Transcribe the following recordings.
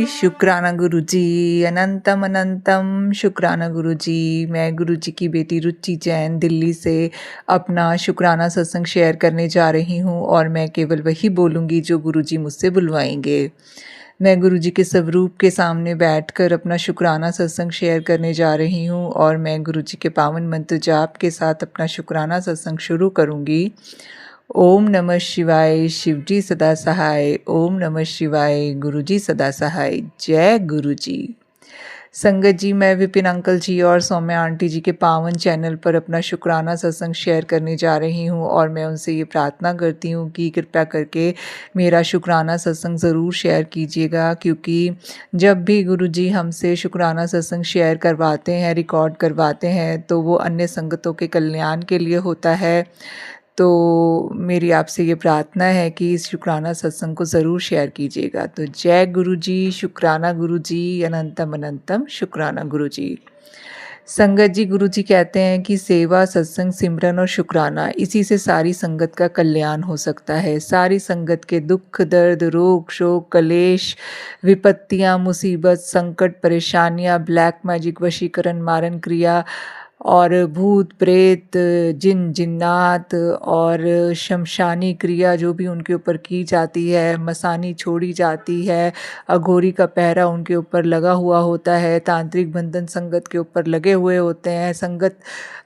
शुक्राना गुरुजी, अनंतम अनंतम शुक्राना गुरुजी। मैं गुरुजी की बेटी रुचि जैन दिल्ली से अपना शुक्राना सत्संग शेयर करने जा रही हूँ और मैं केवल वही बोलूँगी जो गुरुजी मुझसे बुलवाएंगे। मैं गुरुजी के स्वरूप के सामने बैठकर अपना शुक्राना सत्संग शेयर करने जा रही हूँ और मैं गुरुजी के पावन मंत्र जाप के साथ अपना शुक्राना सत्संग शुरू करूँगी। ओम नमः शिवाय, शिवजी सदा सहाय। ओम नमः शिवाय, गुरुजी सदा सहाय। जय गुरुजी। संगत जी, मैं विपिन अंकल जी और सौम्या आंटी जी के पावन चैनल पर अपना शुक्राना सत्संग शेयर करने जा रही हूँ और मैं उनसे ये प्रार्थना करती हूँ कि कृपया करके मेरा शुक्राना सत्संग ज़रूर शेयर कीजिएगा, क्योंकि जब भी गुरुजी हमसे शुक्राना सत्संग शेयर करवाते हैं, रिकॉर्ड करवाते हैं, तो वो अन्य संगतों के कल्याण के लिए होता है। तो मेरी आपसे ये प्रार्थना है कि इस शुक्राना सत्संग को ज़रूर शेयर कीजिएगा। तो जय गुरुजी, शुक्राना गुरुजी, अनंतम अनंतम शुक्राना गुरुजी। संगत जी, गुरुजी कहते हैं कि सेवा, सत्संग, सिमरन और शुक्राना, इसी से सारी संगत का कल्याण हो सकता है। सारी संगत के दुख, दर्द, रोग, शोक, कलेश, विपत्तियां, मुसीबत, संकट, परेशानियां, ब्लैक मैजिक, वशीकरण, मारण क्रिया और भूत प्रेत, जिन जिन्नात और शमशानी क्रिया जो भी उनके ऊपर की जाती है, मसानी छोड़ी जाती है, अघोरी का पहरा उनके ऊपर लगा हुआ होता है, तांत्रिक बंधन संगत के ऊपर लगे हुए होते हैं, संगत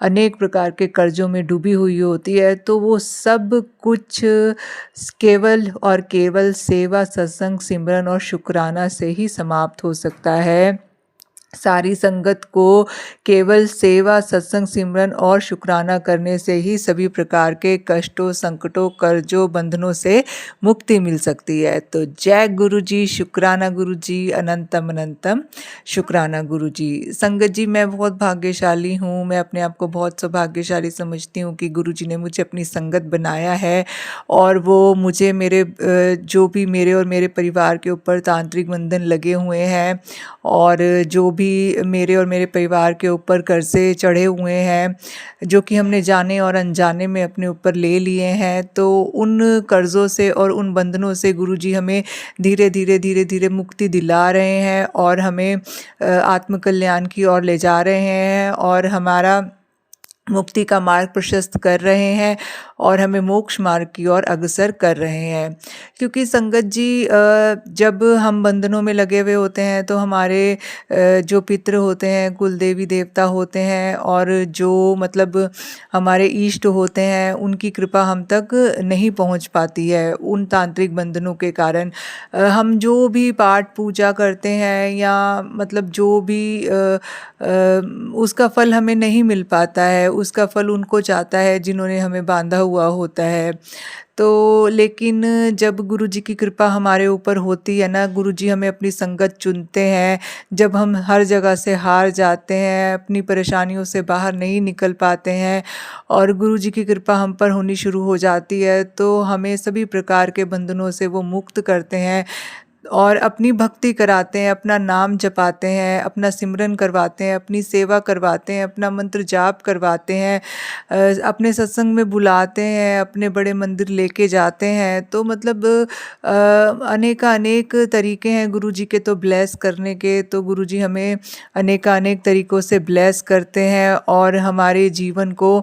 अनेक प्रकार के कर्जों में डूबी हुई होती है, तो वो सब कुछ केवल और केवल सेवा, सत्संग, सिमरन और शुक्राना से ही समाप्त हो सकता है। सारी संगत को केवल सेवा, सत्संग, सिमरन और शुक्राना करने से ही सभी प्रकार के कष्टों, संकटों, कर्जों, बंधनों से मुक्ति मिल सकती है। तो जय गुरुजी, शुक्राना गुरुजी, अनंतम अनंतम शुक्राना गुरुजी। संगत जी, मैं बहुत भाग्यशाली हूँ। मैं अपने आप को बहुत सौभाग्यशाली समझती हूँ कि गुरुजी ने मुझे अपनी संगत बनाया है और वो मुझे मेरे जो भी मेरे और मेरे परिवार के ऊपर तांत्रिक बंधन लगे हुए हैं और जो भी मेरे और मेरे परिवार के ऊपर कर्जे चढ़े हुए हैं, जो कि हमने जाने और अनजाने में अपने ऊपर ले लिए हैं, तो उन कर्ज़ों से और उन बंधनों से गुरुजी हमें धीरे धीरे धीरे धीरे मुक्ति दिला रहे हैं और हमें आत्मकल्याण की ओर ले जा रहे हैं और हमारा मुक्ति का मार्ग प्रशस्त कर रहे हैं और हमें मोक्ष मार्ग की ओर अग्रसर कर रहे हैं। क्योंकि संगत जी, जब हम बंधनों में लगे हुए होते हैं तो हमारे जो पितृ होते हैं, कुल देवी देवता होते हैं और जो मतलब हमारे इष्ट होते हैं, उनकी कृपा हम तक नहीं पहुंच पाती है उन तांत्रिक बंधनों के कारण। हम जो भी पाठ पूजा करते हैं या मतलब जो भी उसका फल हमें नहीं मिल पाता है, उसका फल उनको जाता है जिन्होंने हमें बांधा हुआ होता है। तो लेकिन जब गुरुजी की कृपा हमारे ऊपर होती है ना, गुरुजी हमें अपनी संगत चुनते हैं, जब हम हर जगह से हार जाते हैं, अपनी परेशानियों से बाहर नहीं निकल पाते हैं और गुरुजी की कृपा हम पर होनी शुरू हो जाती है, तो हमें सभी प्रकार के बंधनों से वो मुक्त करते हैं और अपनी भक्ति कराते हैं, अपना नाम जपाते हैं, अपना सिमरन करवाते हैं, अपनी सेवा करवाते हैं, अपना मंत्र जाप करवाते हैं, अपने सत्संग में बुलाते हैं, अपने बड़े मंदिर लेके जाते हैं। तो मतलब अनेक तरीके हैं गुरुजी के तो ब्लेस करने के, तो गुरुजी हमें अनेक तरीक़ों से ब्लेस करते हैं और हमारे जीवन को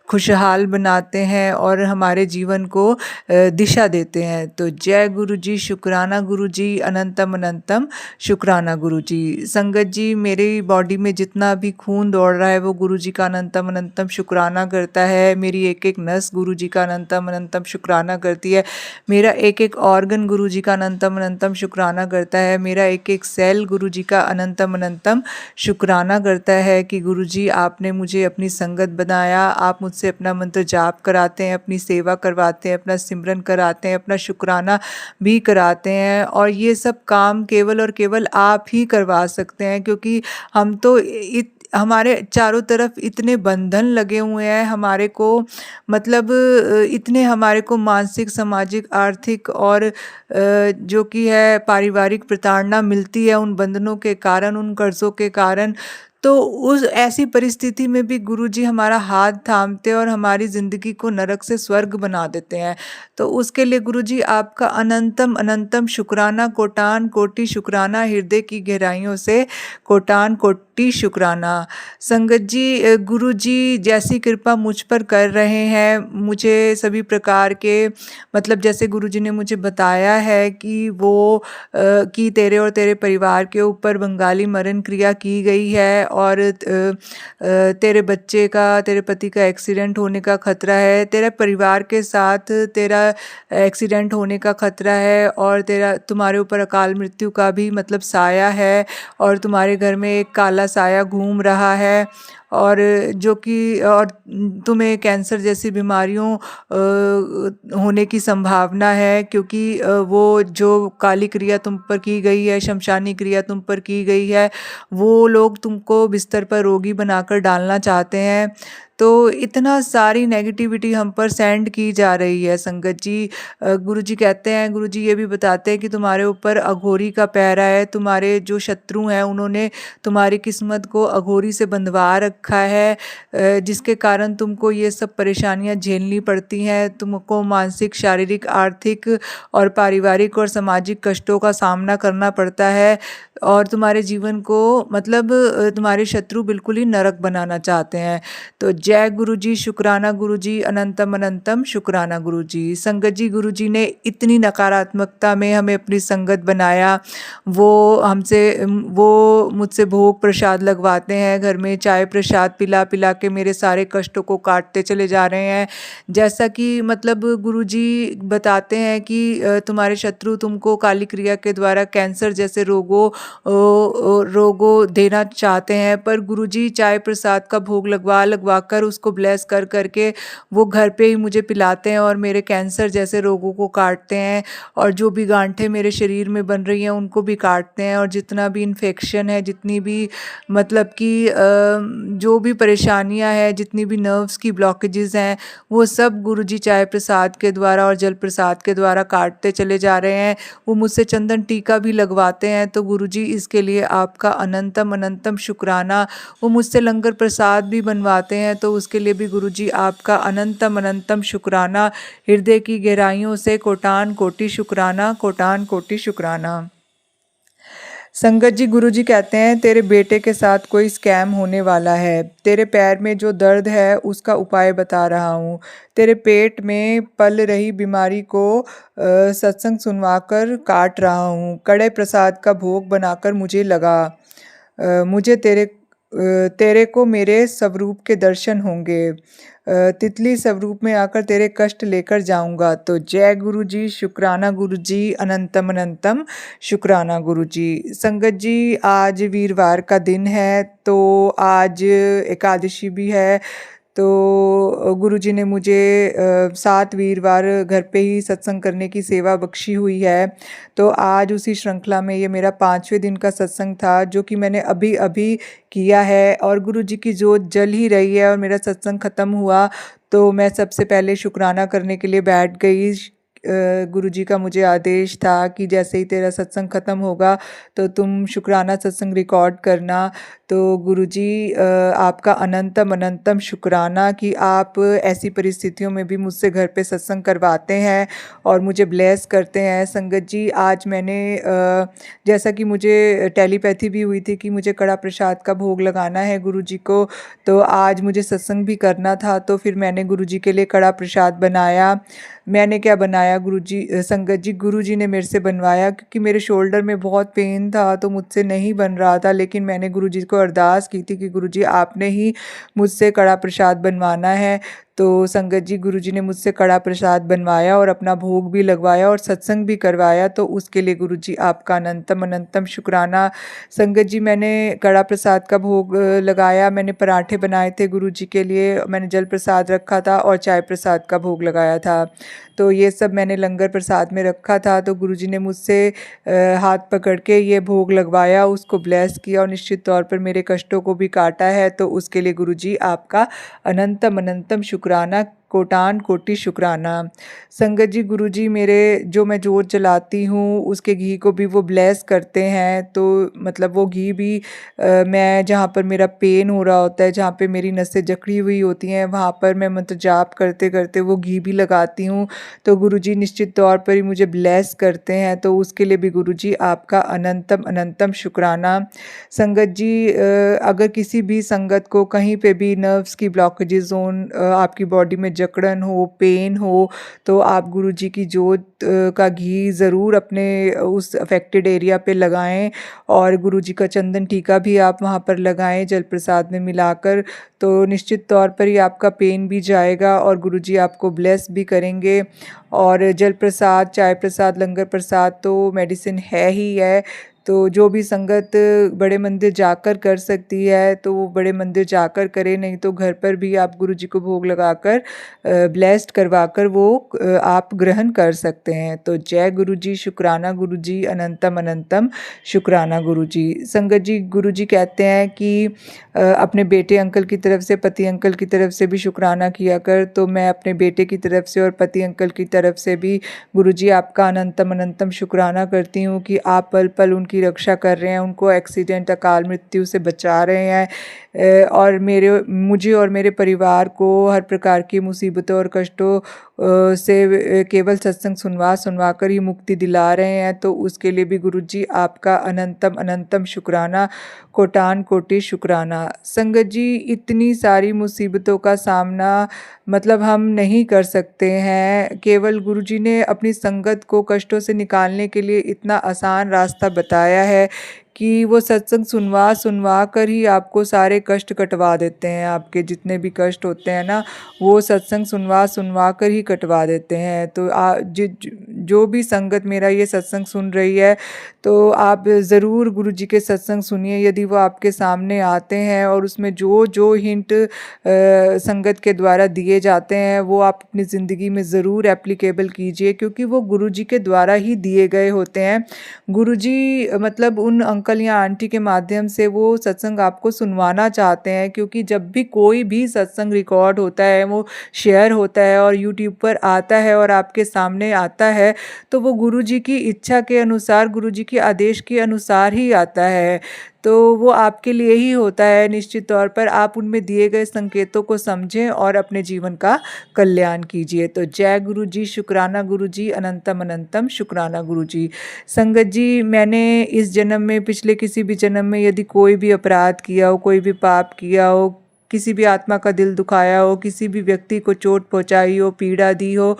खुशहाल बनाते हैं और हमारे जीवन को दिशा देते हैं। तो जय गुरुजी, शुक्राना गुरुजी, अनंतम अनंतम शुक्राना गुरुजी। संगत जी, मेरी बॉडी में जितना भी खून दौड़ रहा है वो गुरुजी का अनंतम अनंतम शुक्राना करता है। मेरी एक एक नस गुरुजी का अनंतम अनंतम शुक्राना करती है। मेरा एक एक ऑर्गन गुरुजी का अनंतम अनंतम शुक्राना करता है। मेरा एक एक सेल गुरुजी का अनंतम अनंतम शुक्राना करता है कि गुरुजी आपने मुझे अपनी संगत बनाया, आप मुझसे अपना मंत्र जाप कराते हैं, अपनी सेवा करवाते हैं, अपना सिमरन कराते हैं, अपना शुक्राना भी कराते हैं और ये सब काम केवल और केवल आप ही करवा सकते हैं, क्योंकि हम तो हमारे चारों तरफ इतने बंधन लगे हुए हैं, हमारे को मतलब इतने हमारे को मानसिक, सामाजिक, आर्थिक और जो कि है पारिवारिक प्रताड़ना मिलती है उन बंधनों के कारण, उन कर्ज़ों के कारण। तो उस ऐसी परिस्थिति में भी गुरुजी हमारा हाथ थामते हैं और हमारी ज़िंदगी को नरक से स्वर्ग बना देते हैं। तो उसके लिए गुरुजी आपका अनंतम अनंतम शुक्राना, कोटान कोटि शुक्राना, हृदय की गहराइयों से कोटान कोटि शुक्राना। संगत जी, गुरुजी जैसी कृपा मुझ पर कर रहे हैं, मुझे सभी प्रकार के मतलब जैसे गुरुजी ने मुझे बताया है कि कि तेरे और तेरे परिवार के ऊपर बंगाली मरण क्रिया की गई है और तेरे बच्चे का, तेरे पति का एक्सीडेंट होने का खतरा है, तेरे परिवार के साथ तेरा एक्सीडेंट होने का खतरा है और तुम्हारे ऊपर अकाल मृत्यु का भी मतलब साया है और तुम्हारे घर में एक काला साया घूम रहा है और जो कि और तुम्हें कैंसर जैसी बीमारियों होने की संभावना है, क्योंकि वो जो काली क्रिया तुम पर की गई है, शमशानी क्रिया तुम पर की गई है, वो लोग तुमको बिस्तर पर रोगी बनाकर डालना चाहते हैं। तो इतना सारी नेगेटिविटी हम पर सेंड की जा रही है संगत जी। गुरुजी कहते हैं, गुरुजी ये भी बताते हैं कि तुम्हारे ऊपर अघोरी का पहरा है, तुम्हारे जो शत्रु हैं उन्होंने तुम्हारी किस्मत को अघोरी से बंधवा रखा है, जिसके कारण तुमको ये सब परेशानियां झेलनी पड़ती हैं, तुमको मानसिक, शारीरिक, आर्थिक और पारिवारिक और सामाजिक कष्टों का सामना करना पड़ता है और तुम्हारे जीवन को मतलब तुम्हारे शत्रु बिल्कुल ही नरक बनाना चाहते हैं। तो जय गुरुजी, शुक्राना गुरुजी, अनंतम अनंतम शुक्राना गुरुजी। संगत जी, गुरुजी ने इतनी नकारात्मकता में हमें अपनी संगत बनाया, वो मुझसे भोग प्रसाद लगवाते हैं, घर में चाय प्रसाद पिला पिला के मेरे सारे कष्टों को काटते चले जा रहे हैं। जैसा कि मतलब गुरुजी बताते हैं कि तुम्हारे शत्रु तुमको काली क्रिया के द्वारा कैंसर जैसे रोगों देना चाहते हैं, पर गुरुजी चाय प्रसाद का भोग लगवा कर उसको ब्लेस कर करके वो घर पे ही मुझे पिलाते हैं और मेरे कैंसर जैसे रोगों को काटते हैं और जो भी गांठें मेरे शरीर में बन रही हैं उनको भी काटते हैं और जितना भी इन्फेक्शन है, जितनी भी मतलब कि जो भी परेशानियां हैं, जितनी भी नर्व्स की ब्लॉकेजेस हैं, वो सब गुरुजी चाय प्रसाद के द्वारा और जल प्रसाद के द्वारा काटते चले जा रहे हैं। वो मुझसे चंदन टीका भी लगवाते हैं, तो गुरुजी इसके लिए आपका अनंतम अनंतम शुक्राना। वो मुझसे लंगर प्रसाद भी बनवाते हैं, तो उसके लिए भी गुरुजी आपका अनंतम अनंतम शुक्राना। हृदय की गहराइयों से कोटान कोटि शुक्राना, कोटान कोटि शुक्राना। संगत जी, गुरुजी कहते हैं तेरे बेटे के साथ कोई स्कैम होने वाला है, तेरे पैर में जो दर्द है उसका उपाय बता रहा हूँ, तेरे पेट में पल रही बीमारी को सत्संग सुनवाकर काट रहा हूँ, कड़े प्रसाद का भोग बनाकर मुझे लगा, मुझे तेरे को मेरे स्वरूप के दर्शन होंगे, तितली स्वरूप में आकर तेरे कष्ट लेकर जाऊंगा। तो जय गुरु जी, शुक्राना गुरु जी, अनंतम अनंतम शुक्राना गुरु जी। संगत जी, आज वीरवार का दिन है, तो आज एकादशी भी है, तो गुरुजी ने मुझे 7 वीरवार घर पे ही सत्संग करने की सेवा बख्शी हुई है। तो आज उसी श्रृंखला में ये मेरा 5वें दिन का सत्संग था, जो कि मैंने अभी अभी किया है और गुरुजी की जोत जल ही रही है और मेरा सत्संग ख़त्म हुआ तो मैं सबसे पहले शुक्राना करने के लिए बैठ गई। गुरुजी का मुझे आदेश था कि जैसे ही तेरा सत्संग ख़त्म होगा तो तुम शुक्राना सत्संग रिकॉर्ड करना। तो गुरुजी, आपका अनंतम अनंतम शुक्राना कि आप ऐसी परिस्थितियों में भी मुझसे घर पे सत्संग करवाते हैं और मुझे ब्लेस करते हैं। संगत जी, आज मैंने जैसा कि मुझे टेलीपैथी भी हुई थी कि मुझे कड़ा प्रसाद का भोग लगाना है गुरुजी को, तो आज मुझे सत्संग भी करना था, तो फिर मैंने गुरुजी के लिए कड़ा प्रसाद बनाया। मैंने क्या बनाया गुरुजी, संगत जी, गुरुजी ने मेरे से बनवाया, क्योंकि मेरे शोल्डर में बहुत पेन था तो मुझसे नहीं बन रहा था, लेकिन मैंने गुरुजी को अरदास की थी कि गुरुजी आपने ही मुझसे कड़ा प्रसाद बनवाना है। तो संगत जी, गुरुजी ने मुझसे कड़ा प्रसाद बनवाया और अपना भोग भी लगवाया और सत्संग भी करवाया, तो उसके लिए गुरुजी आपका अनंतम अनंतम शुक्राना। संगत जी, मैंने कड़ा प्रसाद का भोग लगाया, मैंने पराठे बनाए थे गुरुजी के लिए, मैंने जल प्रसाद रखा था और चाय प्रसाद का भोग लगाया था, तो ये सब मैंने लंगर प्रसाद में रखा था। तो गुरुजी ने मुझसे हाथ पकड़ के ये भोग लगवाया, उसको ब्लेस किया और निश्चित तौर पर मेरे कष्टों को भी काटा है, तो उसके लिए गुरुजी आपका अनंतम अनंतम शुक्राना। कोटान कोटि शुक्राना। संगत जी, गुरुजी मेरे जो मैं जोत जलाती हूँ उसके घी को भी वो ब्लेस करते हैं, तो मतलब वो घी भी मैं जहाँ पर मेरा पेन हो रहा होता है, जहाँ पे मेरी नसें जकड़ी हुई होती हैं, वहाँ पर मैं मंत्र जाप करते करते वो घी भी लगाती हूँ, तो गुरुजी निश्चित तौर पर ही मुझे ब्लेस करते हैं। तो उसके लिए भी गुरुजी आपका अनंतम अनंतम शुक्राना। संगत जी, अगर किसी भी संगत को कहीं पे भी नर्व्स की ब्लॉकेजेस हों, आपकी बॉडी में जकड़न हो, पेन हो, तो आप गुरुजी की जोत का घी ज़रूर अपने उस अफेक्टेड एरिया पे लगाएं, और गुरुजी का चंदन टीका भी आप वहाँ पर लगाएं जल प्रसाद में मिलाकर, तो निश्चित तौर पर ही आपका पेन भी जाएगा और गुरुजी आपको ब्लेस भी करेंगे। और जल प्रसाद, चाय प्रसाद, लंगर प्रसाद तो मेडिसिन है ही है, तो जो भी संगत बड़े मंदिर जाकर कर सकती है तो वो बड़े मंदिर जाकर करे, नहीं तो घर पर भी आप गुरुजी को भोग लगाकर ब्लेस्ड करवाकर वो आप ग्रहण कर सकते हैं। तो जय गुरुजी, शुक्राना गुरुजी, अनंतम अनंतम शुक्राना गुरुजी। संगत जी, गुरुजी कहते हैं कि अपने बेटे अंकल की तरफ से, पति अंकल की तरफ से भी शुक्राना किया कर, तो मैं अपने बेटे की तरफ से और पति अंकल की तरफ से भी गुरुजी आपका अनंतम अनंतम शुक्राना करती हूँ कि आप पल पल उनकी रक्षा कर रहे हैं, उनको एक्सीडेंट, अकाल मृत्यु से बचा रहे हैं, और मुझे और मेरे परिवार को हर प्रकार की मुसीबतों और कष्टों से केवल सत्संग सुनवा सुनवा कर ही मुक्ति दिला रहे हैं। तो उसके लिए भी गुरुजी आपका अनंतम अनंतम शुक्राना, कोटान कोटि शुक्राना। संगत जी, इतनी सारी मुसीबतों का सामना मतलब हम नहीं कर सकते हैं, केवल गुरुजी ने अपनी संगत को कष्टों से निकालने के लिए इतना आसान रास्ता बताया है कि वो सत्संग सुनवा सुनवा कर ही आपको सारे कष्ट कटवा देते हैं। आपके जितने भी कष्ट होते हैं ना, वो सत्संग सुनवा सुनवा कर ही कटवा देते हैं। तो जो भी संगत मेरा ये सत्संग सुन रही है, तो आप ज़रूर गुरुजी के सत्संग सुनिए। यदि वो आपके सामने आते हैं और उसमें जो जो हिंट संगत के द्वारा दिए जाते हैं वो आप अपनी ज़िंदगी में ज़रूर एप्लीकेबल कीजिए, क्योंकि वो गुरुजी के द्वारा ही दिए गए होते हैं। गुरुजी मतलब उन अंकल या आंटी के माध्यम से वो सत्संग आपको सुनवाना चाहते हैं, क्योंकि जब भी कोई भी सत्संग रिकॉर्ड होता है, वो शेयर होता है और यूट्यूब पर आता है और आपके सामने आता है, तो वो गुरुजी की इच्छा के अनुसार, गुरुजी के आदेश के अनुसार ही आता है। तो वो आपके लिए ही होता है। निश्चित तौर पर आप उनमें दिए गए संकेतों को समझें और अपने जीवन का कल्याण कीजिए। तो जय गुरुजी, शुक्राना गुरुजी, अनंतम अनंतम शुक्राना गुरुजी। संगत जी, मैंने इस जन्म में, पिछले किसी भी जन्म में यदि कोई भी अपराध किया हो, कोई भी पाप किया हो, किसी भी आत्मा का दिल दुखाया हो, किसी भी व्यक्ति को चोट पहुंचाई हो, पीड़ा दी हो,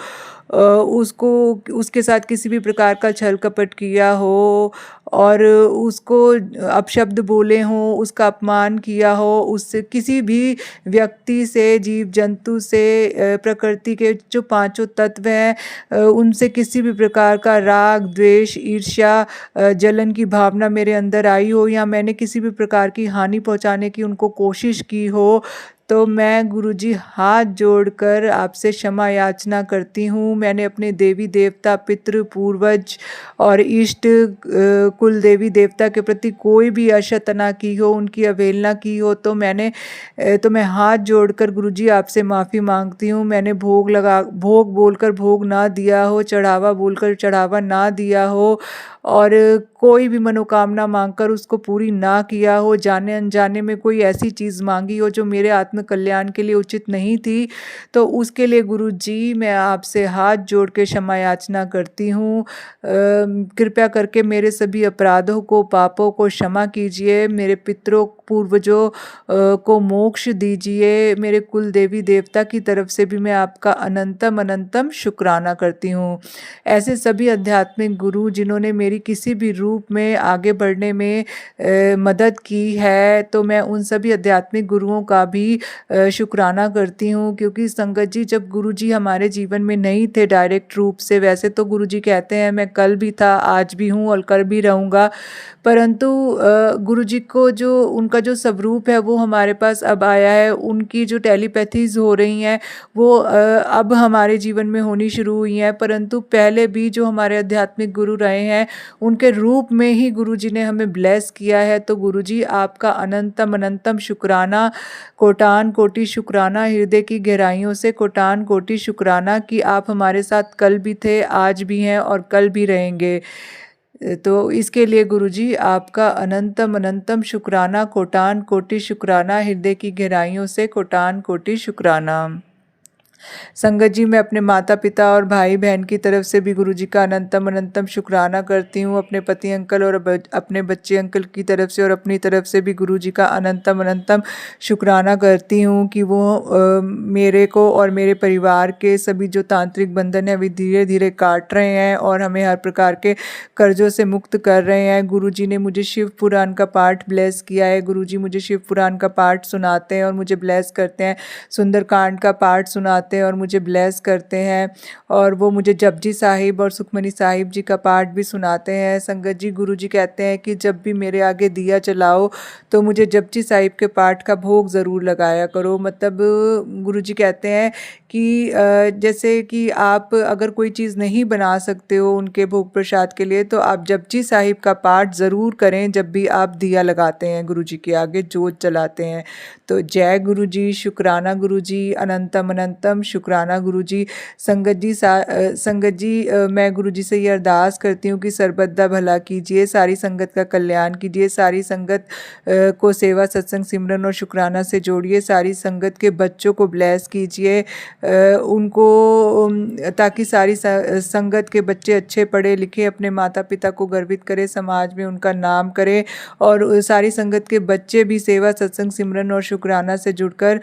उसको, उसके साथ किसी भी प्रकार का छल कपट किया हो, और उसको अपशब्द बोले हों, उसका अपमान किया हो, उससे किसी भी व्यक्ति से, जीव जंतु से, प्रकृति के जो पांचों तत्व हैं उनसे किसी भी प्रकार का राग, द्वेष, ईर्ष्या, जलन की भावना मेरे अंदर आई हो, या मैंने किसी भी प्रकार की हानि पहुंचाने की उनको कोशिश की हो, तो मैं गुरुजी हाथ जोड़कर आपसे क्षमा याचना करती हूँ। मैंने अपने देवी देवता, पितृ, पूर्वज और इष्ट, कुल देवी देवता के प्रति कोई भी अशतना की हो, उनकी अवहेलना की हो, तो मैं हाथ जोड़कर गुरुजी आपसे माफ़ी मांगती हूँ। मैंने भोग बोलकर भोग ना दिया हो, चढ़ावा बोलकर चढ़ावा ना दिया हो, और कोई भी मनोकामना मांगकर उसको पूरी ना किया हो, जाने अनजाने में कोई ऐसी चीज़ मांगी हो जो मेरे आत्म कल्याण के लिए उचित नहीं थी, तो उसके लिए गुरुजी मैं आपसे हाथ जोड़ के क्षमा याचना करती हूँ। कृपया करके मेरे सभी अपराधों को, पापों को क्षमा कीजिए, मेरे पितरों, पूर्वजों को मोक्ष दीजिए। मेरे कुल देवी देवता की तरफ से भी मैं आपका अनंतम अनंतम शुक्राना करती हूँ। ऐसे सभी आध्यात्मिक गुरु जिन्होंने मेरी किसी भी रूप में आगे बढ़ने में मदद की है, तो मैं उन सभी आध्यात्मिक गुरुओं का भी शुक्राना करती हूँ, क्योंकि संगत जी, जब गुरुजी हमारे जीवन में नहीं थे डायरेक्ट रूप से, वैसे तो गुरुजी कहते हैं मैं कल भी था, आज भी हूँ और कल भी रहूँगा, परंतु गुरुजी को जो उनका उनका जो स्वरूप है वो हमारे पास अब आया है, उनकी जो टेलीपैथीज़ हो रही हैं वो अब हमारे जीवन में होनी शुरू हुई हैं, परंतु पहले भी जो हमारे आध्यात्मिक गुरु रहे हैं, उनके रूप में ही गुरुजी ने हमें ब्लेस किया है। तो गुरुजी आपका अनंतम अनंतम शुक्राना, कोटान कोटि शुक्राना, हृदय की गहराइयों से कोटान कोटि शुक्राना कि आप हमारे साथ कल भी थे, आज भी हैं और कल भी रहेंगे। तो इसके लिए गुरुजी आपका अनंतम अनंतम शुक्राना, कोटान कोटि शुक्राना, हृदय की गहराइयों से कोटान कोटि शुक्राना। संगत जी, मैं अपने माता-पिता और भाई-बहन की तरफ से भी गुरुजी का अनंतम अनंतम शुक्राना करती हूँ। अपने पति अंकल और अपने बच्चे अंकल की तरफ से और अपनी तरफ से भी गुरुजी का अनंतम अनंतम शुक्राना करती हूँ कि वो मेरे को और मेरे परिवार के सभी जो तांत्रिक बंधन है वे धीरे-धीरे काट रहे हैं और हमें हर प्रकार के कर्ज़ों से मुक्त कर रहे हैं। गुरुजी ने मुझे शिव पुराण का पाठ ब्लेस किया है। गुरुजी मुझे शिव पुराण का पाठ सुनाते हैं और मुझे ब्लेस करते हैं। सुंदरकांड का पाठ सुनाते हैं और मुझे ब्लेस करते हैं, और वो मुझे जपजी साहिब और सुखमनी साहिब जी का पाठ भी सुनाते हैं। संगत जी, गुरुजी कहते हैं कि जब भी मेरे आगे दिया जलाओ तो मुझे जपजी साहिब के पाठ का भोग ज़रूर लगाया करो। मतलब गुरुजी कहते हैं कि जैसे कि आप अगर कोई चीज़ नहीं बना सकते हो उनके भोग प्रसाद के लिए, तो आप जपजी साहिब का पाठ ज़रूर करें जब भी आप दिया लगाते हैं, गुरुजी के आगे जोत जलाते हैं। तो जय गुरुजी, शुक्राना गुरुजी, अनंतम अनंतम शुक्राना गुरुजी। संगत जी, मैं गुरुजी से ये अरदास करती हूँ कि सर्वदा भला कीजिए, सारी संगत का कल्याण कीजिए, सारी संगत को सेवा सत्संग सिमरन और शुक्राना से जोड़िए, सारी संगत के बच्चों को ब्लेस कीजिए, उनको ताकि सारी संगत के बच्चे अच्छे पढ़े लिखे, अपने माता पिता को गर्वित करें, समाज में उनका नाम करें, और सारी संगत के बच्चे भी सेवा सत्संग सिमरन और शुक्राना से जुड़कर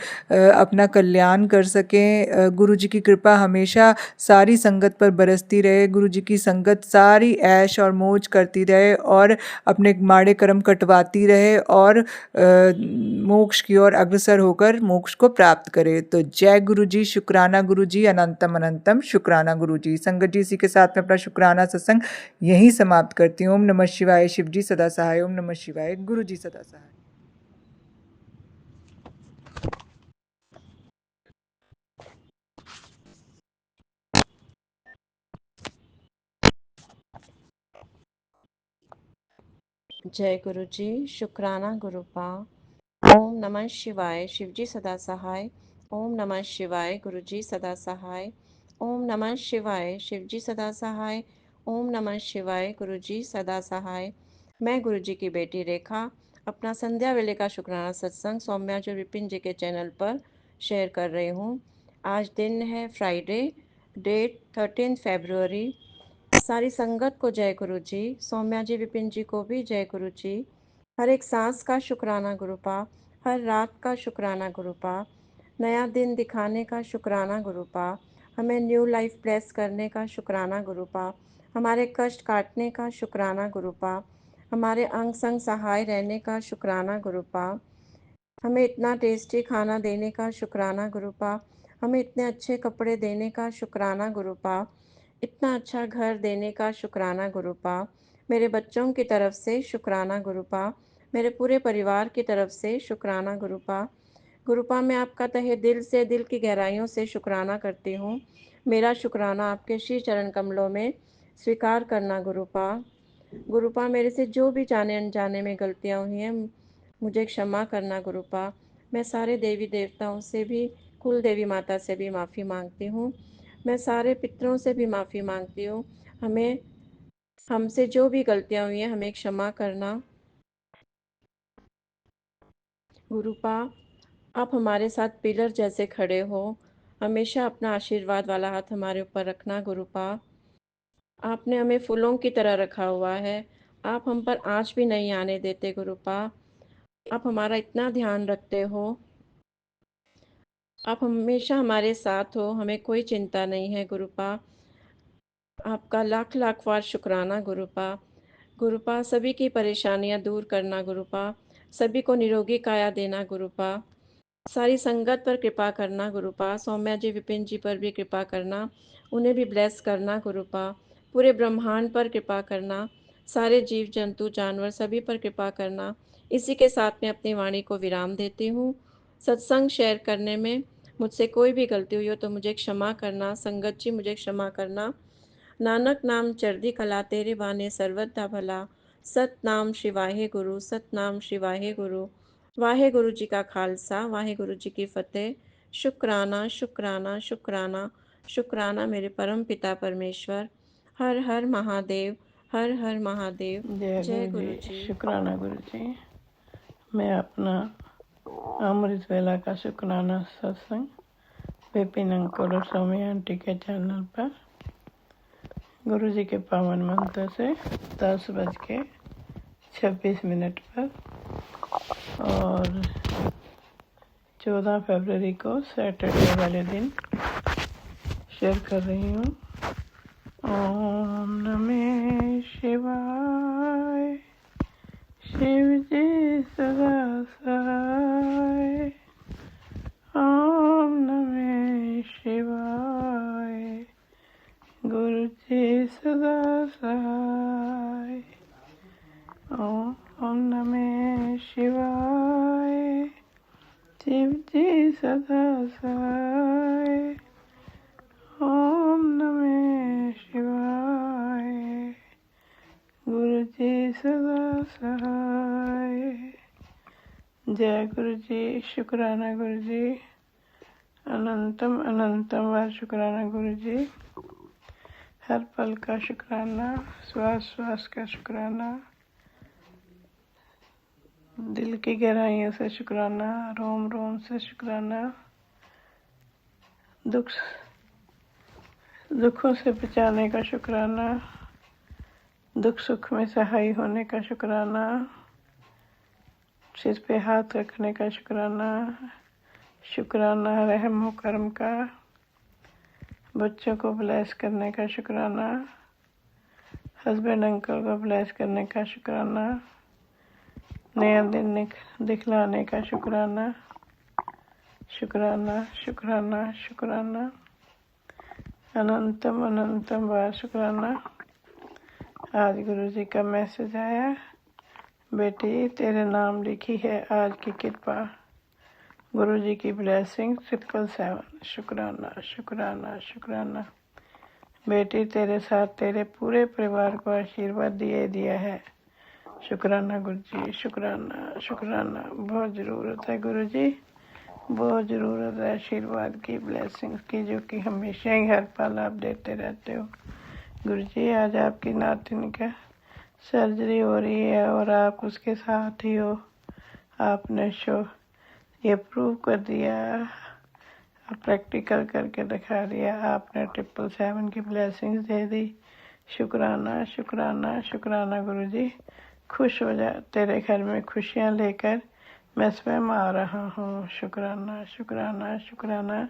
अपना कल्याण कर सकें। गुरुजी की कृपा हमेशा सारी संगत पर बरसती रहे, गुरुजी की संगत सारी ऐश और मौज करती रहे और अपने माड़े कर्म कटवाती रहे और मोक्ष की ओर अग्रसर होकर मोक्ष को प्राप्त करे। तो जय गुरुजी, शुक्राना गुरुजी, अनंतम अनंतम शुक्राना गुरुजी। संगत जी, इसी के साथ में अपना शुक्राना सत्संग यहीं समाप्त करती हूँ। ओम नमः शिवाय, शिव जी सदा सहाय। ओम नमः शिवाय, गुरु जी सदा सहाय। जय गुरु जी, शुक्राना गुरुपा। ओम नमः शिवाय, शिवजी सदा सहाय। ओम नमः शिवाय, गुरुजी सदा सहाय। ओम नमः शिवाय, शिवजी सदा सहाय। ओम नमः शिवाय, गुरुजी सदा सहाय। मैं गुरुजी की बेटी रेखा अपना संध्या वेले का शुक्राना सत्संग सौम्या जो विपिन जी के चैनल पर शेयर कर रही हूँ। आज दिन है फ्राइडे, डेट 13 फरवरी। सारी संगत को जय गुरु जी, सौम्या जी विपिन जी को भी जय गुरु जी। हर एक सांस का शुक्राना गुरुपा, हर रात का शुक्राना गुरुपा, नया दिन दिखाने का शुक्राना गुरुपा, हमें न्यू लाइफ ब्लेस करने का शुक्राना गुरुपा, हमारे कष्ट काटने का शुक्राना गुरुपा, हमारे अंग संग सहाय रहने का शुक्राना गुरुपा, हमें इतना टेस्टी खाना देने का शुक्राना गुरुपा, हमें इतने अच्छे कपड़े देने का शुक्राना गुरुपा, इतना अच्छा घर देने का शुक्राना गुरुपा, मेरे बच्चों की तरफ से शुक्राना गुरुपा, मेरे पूरे परिवार की तरफ से शुक्राना गुरुपा। गुरुपा, मैं आपका तहे दिल से, दिल की गहराइयों से शुक्राना करती हूँ। मेरा शुक्राना आपके श्री चरण कमलों में स्वीकार करना गुरुपा। गुरुपा, मेरे से जो भी जाने अनजाने में गलतियाँ हुई हैं मुझे क्षमा करना गुरुपा। मैं सारे देवी देवताओं से भी, कुल देवी माता से भी माफ़ी मांगती हूँ। मैं सारे पितरों से भी माफ़ी मांगती हूँ। हमें हमसे जो भी गलतियाँ हुई हैं हमें क्षमा करना गुरुपा। आप हमारे साथ पिलर जैसे खड़े हो, हमेशा अपना आशीर्वाद वाला हाथ हमारे ऊपर रखना गुरुपा। आपने हमें फूलों की तरह रखा हुआ है, आप हम पर आँच भी नहीं आने देते गुरुपा। आप हमारा इतना ध्यान रखते हो, आप हमेशा हमारे साथ हो, हमें कोई चिंता नहीं है गुरुपा। आपका लाख लाख बार शुक्राना गुरुपा। गुरुपा, सभी की परेशानियां दूर करना गुरुपा, सभी को निरोगी काया देना गुरुपा, सारी संगत पर कृपा करना गुरुपा, सौम्या जी विपिन जी पर भी कृपा करना, उन्हें भी ब्लेस करना गुरुपा, पूरे ब्रह्मांड पर कृपा करना, सारे जीव जंतु जानवर सभी पर कृपा करना, इसी के साथ मैं अपनी वाणी को विराम देती हूँ। सत्संग शेयर करने में मुझसे कोई भी गलती हुई हो तो मुझे क्षमा करना। संगत जी मुझे क्षमा करना। नानक नाम चढ़दी कला तेरे बाने सर्वदा भला। सतनाम शिवाहे गुरु, सतनाम शिवाहे गुरु। वाहे गुरु जी का खालसा, वाहे गुरु जी की फतेह। शुक्राना शुक्राना शुक्राना शुक्राना मेरे परम पिता परमेश्वर। हर हर महादेव, हर हर महादेव। जय जय गुरु गुरु जी, जी। शुक्राना गुरु जी। मैं अपना अमृत वेला का शुक्राना सत्संग विपिन अंकुर और सौम्य आंटी के चैनल पर गुरु जी के पावन मंत्र से 10:26 पर और 14 फरवरी को सैटरडे वाले दिन शेयर कर रही हूँ। ओम नमः शिवाय, शिव जी सदा सहाय। ओम नमः शिवाय, गुरु जी सदा सहाय। ओम नमः शिवाय, शिव जी सदा सहाय। ओम नमः शिवाय, गुरु जी सदा सहाय। जय गुरु जी, शुक्राना गुरु जी। अनंतम अनंतम बार शुक्राना गुरु जी। हर पल का शुक्राना, श्वास श्वास का शुक्राना, दिल की गहराइयों से शुक्राना, रोम रोम से शुक्राना, दुखों से बचाने का शुक्राना, दुख सुख में सहाय होने का शुक्राना, सिर पे हाथ रखने का शुक्राना, शुक्राना रहम व करम का, बच्चों को ब्लेस करने का शुक्राना, हस्बैंड अंकल को ब्लेस करने का शुक्राना, नया दिन दिखलाने का शुक्राना, शुक्राना शुक्राना शुक्राना, अनंतम अनंतम बार शुक्राना। आज गुरु जी का मैसेज आया, बेटी तेरे नाम लिखी है आज की कृपा, गुरु जी की ब्लेसिंग 777। शुक्राना शुक्राना शुक्राना। बेटी तेरे साथ तेरे पूरे परिवार को आशीर्वाद दिया है। शुक्राना गुरु जी, शुक्राना शुक्राना। बहुत ज़रूरत है गुरु जी, बहुत ज़रूरत है आशीर्वाद की, ब्लेसिंग्स की, जो कि हमेशा ही हर पल आप देते रहते हो। गुरु जी आज आपकी नातिन का सर्जरी हो रही है और आप उसके साथ ही हो। आपने ये प्रूव कर दिया, प्रैक्टिकल करके दिखा दिया, आपने 777 की ब्लेसिंग्स दे दी। शुक्राना शुक्राना शुक्राना गुरु जी। खुश हो जा, तेरे घर में खुशियाँ लेकर मैं स्वयं आ रहा हूँ। शुक्राना शुक्राना शुक्राना।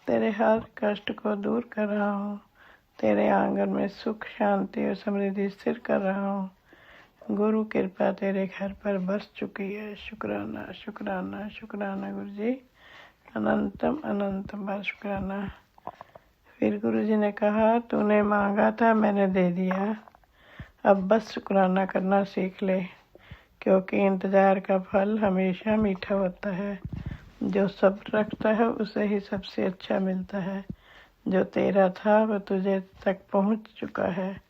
तेरे हर कष्ट को दूर कर रहा हूँ, तेरे आंगन में सुख शांति और समृद्धि स्थिर कर रहा हूँ। गुरु कृपा तेरे घर पर बरस चुकी है। शुक्राना शुक्राना शुक्राना गुरु जी। अनंतम अनंतम बार शुक्राना। फिर गुरु जी ने कहा, तूने मांगा था मैंने दे दिया, अब बस शुक्राना करना सीख ले, क्योंकि इंतज़ार का फल हमेशा मीठा होता है। जो सब्र रखता है उसे ही सबसे अच्छा मिलता है। जो तेरा था वह तुझे तक पहुंच चुका है,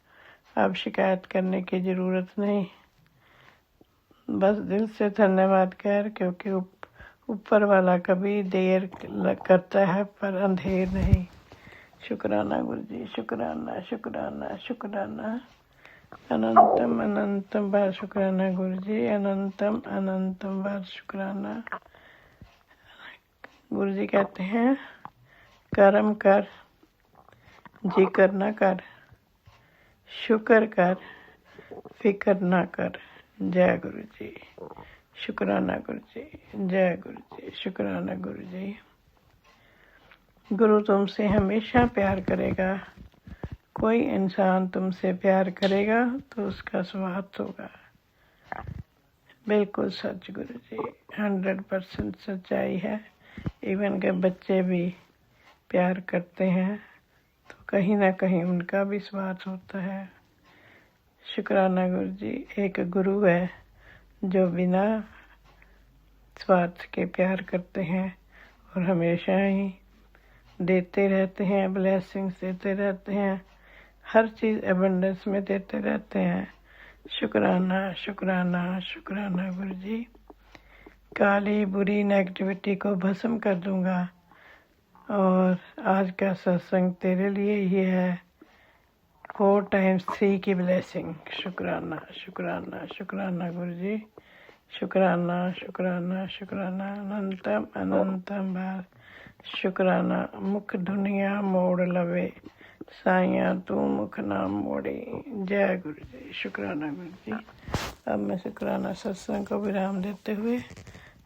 अब शिकायत करने की ज़रूरत नहीं। बस दिल से धन्यवाद कर, क्योंकि ऊपर वाला कभी देर करता है पर अंधेर नहीं। शुक्राना गुरु जी, शुक्राना शुक्राना शुक्राना। अनंतम अनंतम बार शुक्राना गुरु जी, अनंतम अनंतम बार शुक्राना। गुरु जी कहते हैं, कर्म कर, जिक्र न कर, शुक्र कर, फिक्र न कर। जय गुरु जी, शुक्राना गुरु जी, जय गुरु जी, शुक्राना गुरु जी। गुरु तुमसे हमेशा प्यार करेगा। कोई इंसान तुमसे प्यार करेगा तो उसका स्वार्थ होगा। बिल्कुल सच गुरु जी, 100% सच्चाई है। इवन के बच्चे भी प्यार करते हैं तो कहीं ना कहीं उनका भी स्वार्थ होता है। शुक्राना गुरु जी। एक गुरु है जो बिना स्वार्थ के प्यार करते हैं और हमेशा ही देते रहते हैं, ब्लेसिंग्स देते रहते हैं, हर चीज़ एबंडेंस में देते रहते हैं। शुक्राना शुक्राना शुक्राना गुरु जी। काली बुरी नेगेटिविटी को भस्म कर दूंगा और आज का सत्संग तेरे लिए ही है। 4 times 3 की ब्लेसिंग। शुक्राना शुक्राना शुक्राना गुरु जी। शुक्राना शुक्राना शुक्राना अनंतम अनंतम बार शुक्राना। मुख दुनिया मोड़ लवे, साइया तू मुख ना मोड़ी। जय गुरु जी। शुक्राना गुरु जी। अब मैं शुक्राना सत्संग को विराम देते हुए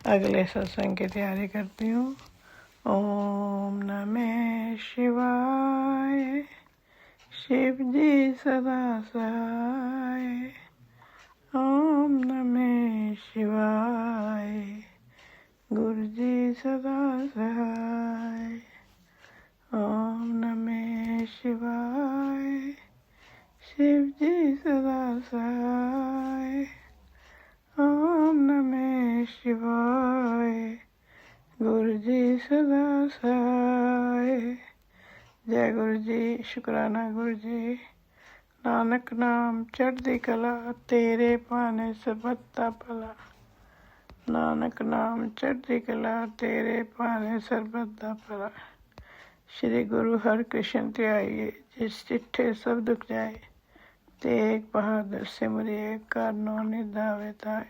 अगले सत्संग की तैयारी करती हूँ। ओम नमः शिवाय। शिव जी सदा सहाय। ओम नमः शिवाय। गुरु जी सदा सहाय। ओम नमः शिवाय। शिव जी सदा सहाय। ओम नमः शिवाय। गुरु जी सदा सहाय। जय गुरु जी। शुक्राना गुरु जी। नानक नाम चढ़दी कला, तेरे पाने सरबत्ता भला। नानक नाम चढ़दी कला, तेरे पाने सरबत्ता भला। श्री गुरु हर कृष्ण त्याइए, जिस चिट्ठे सब दुख जाए। तेग बहादुर सिमरिए, करनो निधावे ताए।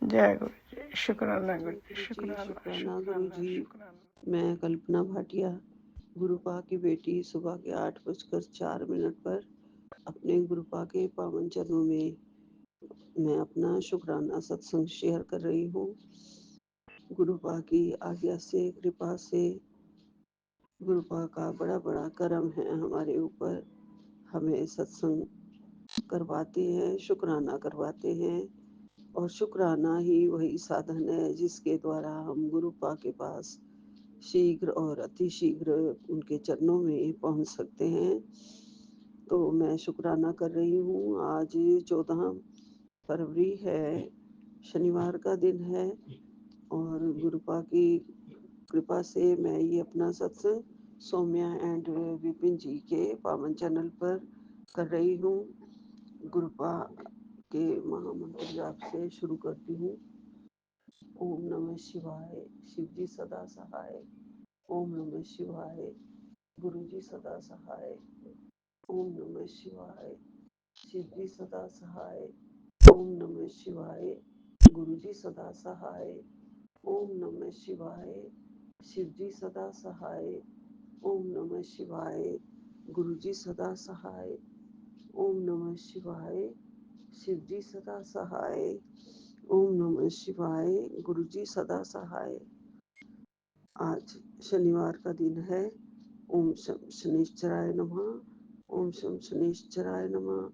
जय गुरु जी। शुक्राना गुरु जी। शुक्राना शुक्राना गुरु शुक्राना जी। शुक्राना। मैं कल्पना भाटिया, गुरुपा की बेटी, सुबह के 8:04 पर अपने गुरुपा के पावन चरणों में मैं अपना शुक्राना सत्संग शेयर कर रही हूँ। गुरुपा की आज्ञा से, कृपा से, गुरुपा का बड़ा बड़ा करम है हमारे ऊपर। हमें सत्संग करवाते हैं, शुक्राना करवाते हैं, और शुक्राना ही वही साधन है जिसके द्वारा हम गुरुपा के पास शीघ्र और अतिशीघ्र उनके चरणों में पहुंच सकते हैं। तो मैं शुक्राना कर रही हूँ। आज 14 फरवरी है, शनिवार का दिन है, और गुरुपा की कृपा से मैं ये अपना सत्संग सौम्या एंड विपिन जी के पावन चैनल पर कर रही हूँ। गुरुपा के महामंत्र जाप से शुरू करती हूँ। ओम नमः शिवाय। शिव जी सदा सहाय। ओम नमः शिवाय। गुरु जी सदा सहाय। ओम नमः शिवाय। शिव जी सदा सहाय। ओम नमः शिवाय। गुरु जी सदा सहाय। ओम नमः शिवाय। शिव जी सदा सहाय। ओम नमः शिवाय। गुरु जी सदा सहाय। ओम नमः शिवाय। शिव जी सदा सहाय। ओम नमः शिवाय। गुरु जी सदा सहाय। आज शनिवार का दिन है। ओम शम शनिश्चराय नमः। ओम शम शनिश्चराय नमः।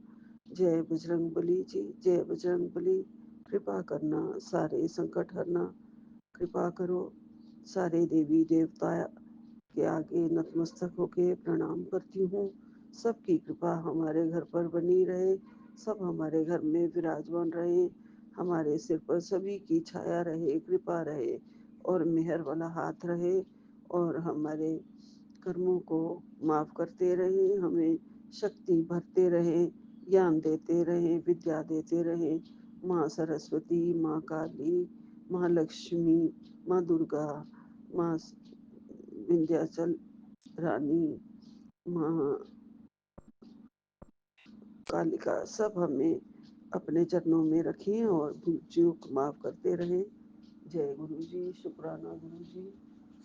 जय बजरंग बली जी। जय बजरंग बली। कृपा करना, सारे संकट हरना। कृपा करो। सारे देवी देवता के आगे नतमस्तक होके प्रणाम करती हूँ। सबकी कृपा हमारे घर पर बनी रहे, सब हमारे घर में विराजमान रहे, हमारे सिर पर सभी की छाया रहे, कृपा रहे और मेहर वाला हाथ रहे, और हमारे कर्मों को माफ करते रहे, हमें शक्ति भरते रहे, ज्ञान देते रहे, विद्या देते रहे। माँ सरस्वती, माँ काली, माँ लक्ष्मी, माँ दुर्गा, माँ विंध्याचल रानी, माँ कालिका, सब हमें अपने चरणों में रखें और भूल चूक माफ करते रहे। जय गुरु जी। शुक्राना गुरु जी।